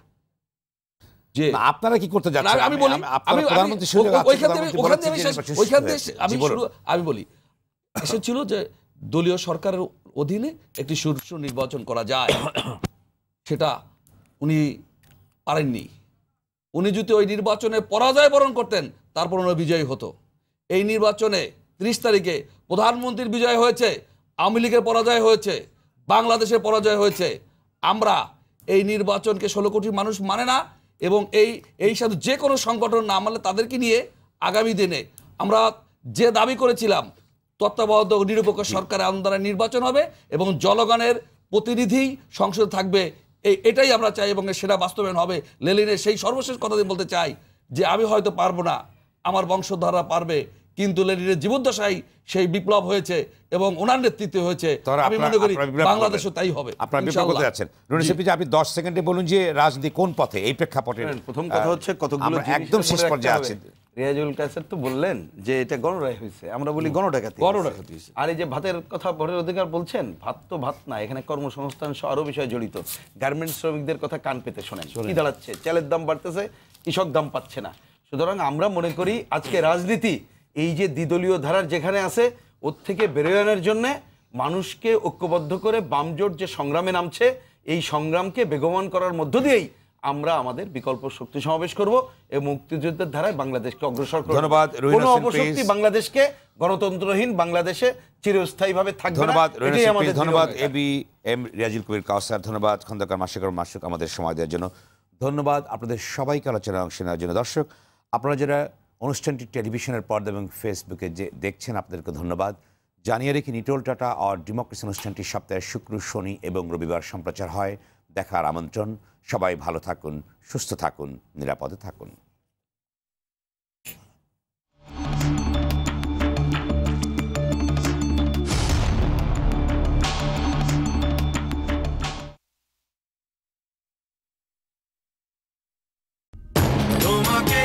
যে আপনারা কি করতে যাচ্ছেন। আমি বলি, আমি বলি এসেছিল যে দলীয় সরকারের অধীনে একটি সুষ্ঠু নির্বাচন করা যায়, সেটা উনি পারেননি। উনি যদি ওই নির্বাচনে পরাজয় বরণ করতেন, তারপর উনি বিজয়ী হতো। এই নির্বাচনে 30 তারিখে প্রধানমন্ত্রীর বিজয় হয়েছে, আওয়ামী লীগের পরাজয় হয়েছে, বাংলাদেশের পরাজয় হয়েছে। আমরা এই নির্বাচনকে 16 কোটি মানুষ মানে না, এবং এই সাথে যে কোনো সংগঠন না মানলে তাদেরকে নিয়ে আগামী দিনে আমরা যে দাবি করেছিলাম তত্ত্বাবধায়ক নিরপেক্ষ সরকারের আন্দোলনে নির্বাচন হবে এবং জনগণের প্রতিনিধি সংসদে থাকবে, এটাই আমরা চাই এবং সেটা বাস্তবায়ন হবে। লেনিনের সেই সর্বশেষ কথা দিয়ে বলতে চাই যে আমি হয়তো পারবো না, আমার বংশধররা পারবে, কিন্তু লেনিনের জীবদ্দশায় সেই বিপ্লব হয়েছে এবং ওনার নেতৃত্বে হয়েছে। আমি মনে করি বাংলাদেশও তাই হবে। আপনারা বিপ্লব করতে যাচ্ছেন। আপনি 10 সেকেন্ডে বলুন যে রাজনীতি কোন পথে, এই প্রেক্ষাপটে। প্রথম কথা হচ্ছে কতগুলো একদম শেষ পর্যায়ে আছে। রিয়াজুল কাসের তো বললেন যে এটা গণরায় হয়েছে, আমরা বলি গণডাকাতি। আর এই যে ভাতের কথা, ভোটের অধিকার বলছেন, ভাত তো ভাত না, এখানে কর্মসংস্থান সহ আরো বিষয় জড়িত। গার্মেন্টস শ্রমিকদের কথা কান পেতে শোনেন, কি দাঁড়াচ্ছে? চালের দাম বাড়তেছে, কৃষক দাম পাচ্ছে না। সুতরাং আমরা মনে করি আজকে রাজনীতি এই যে দ্বিদলীয় ধারার যেখানে আছে, ওর থেকে বেরোয় আনার জন্য মানুষকে ঐক্যবদ্ধ করে বামজোট যে সংগ্রামে নামছে, এই সংগ্রামকে বেগবান করার মধ্য দিয়েই আমরা আমাদের বিকল্প শক্তি সমাবেশ করব এবং মুক্তিযুদ্ধের ধারায় বাংলাদেশকে অগ্রসর করব। ধন্যবাদ। কোনো অপশক্তি বাংলাদেশকে গণতন্ত্রহীন বাংলাদেশে চিরস্থায়ীভাবে থাকবে না। ধন্যবাদ এম রিয়াজুল কবির কাউসার, ধন্যবাদ খন্দকার মাশিকুর মাশিক আমাদের সময় দেওয়ার জন্য, ধন্যবাদ আপনাদের সবাইকে আলোচনায় অংশ নেওয়ার জন্য। দর্শক, আপনারা যারা অনুষ্ঠানটি টেলিভিশনের পর্দা এবং ফেসবুকে যে দেখছেন, আপনাদেরকে ধন্যবাদ জানিয়ে রেখে নিটোল টাটা আর ডেমোক্রেসি অনুষ্ঠানটি সপ্তাহে শুক্র, শনি এবং রবিবার সম্প্রচার হয়। দেখার আমন্ত্রণ। সবাই ভালো থাকুন, সুস্থ থাকুন, নিরাপদে থাকুন। তোমাকে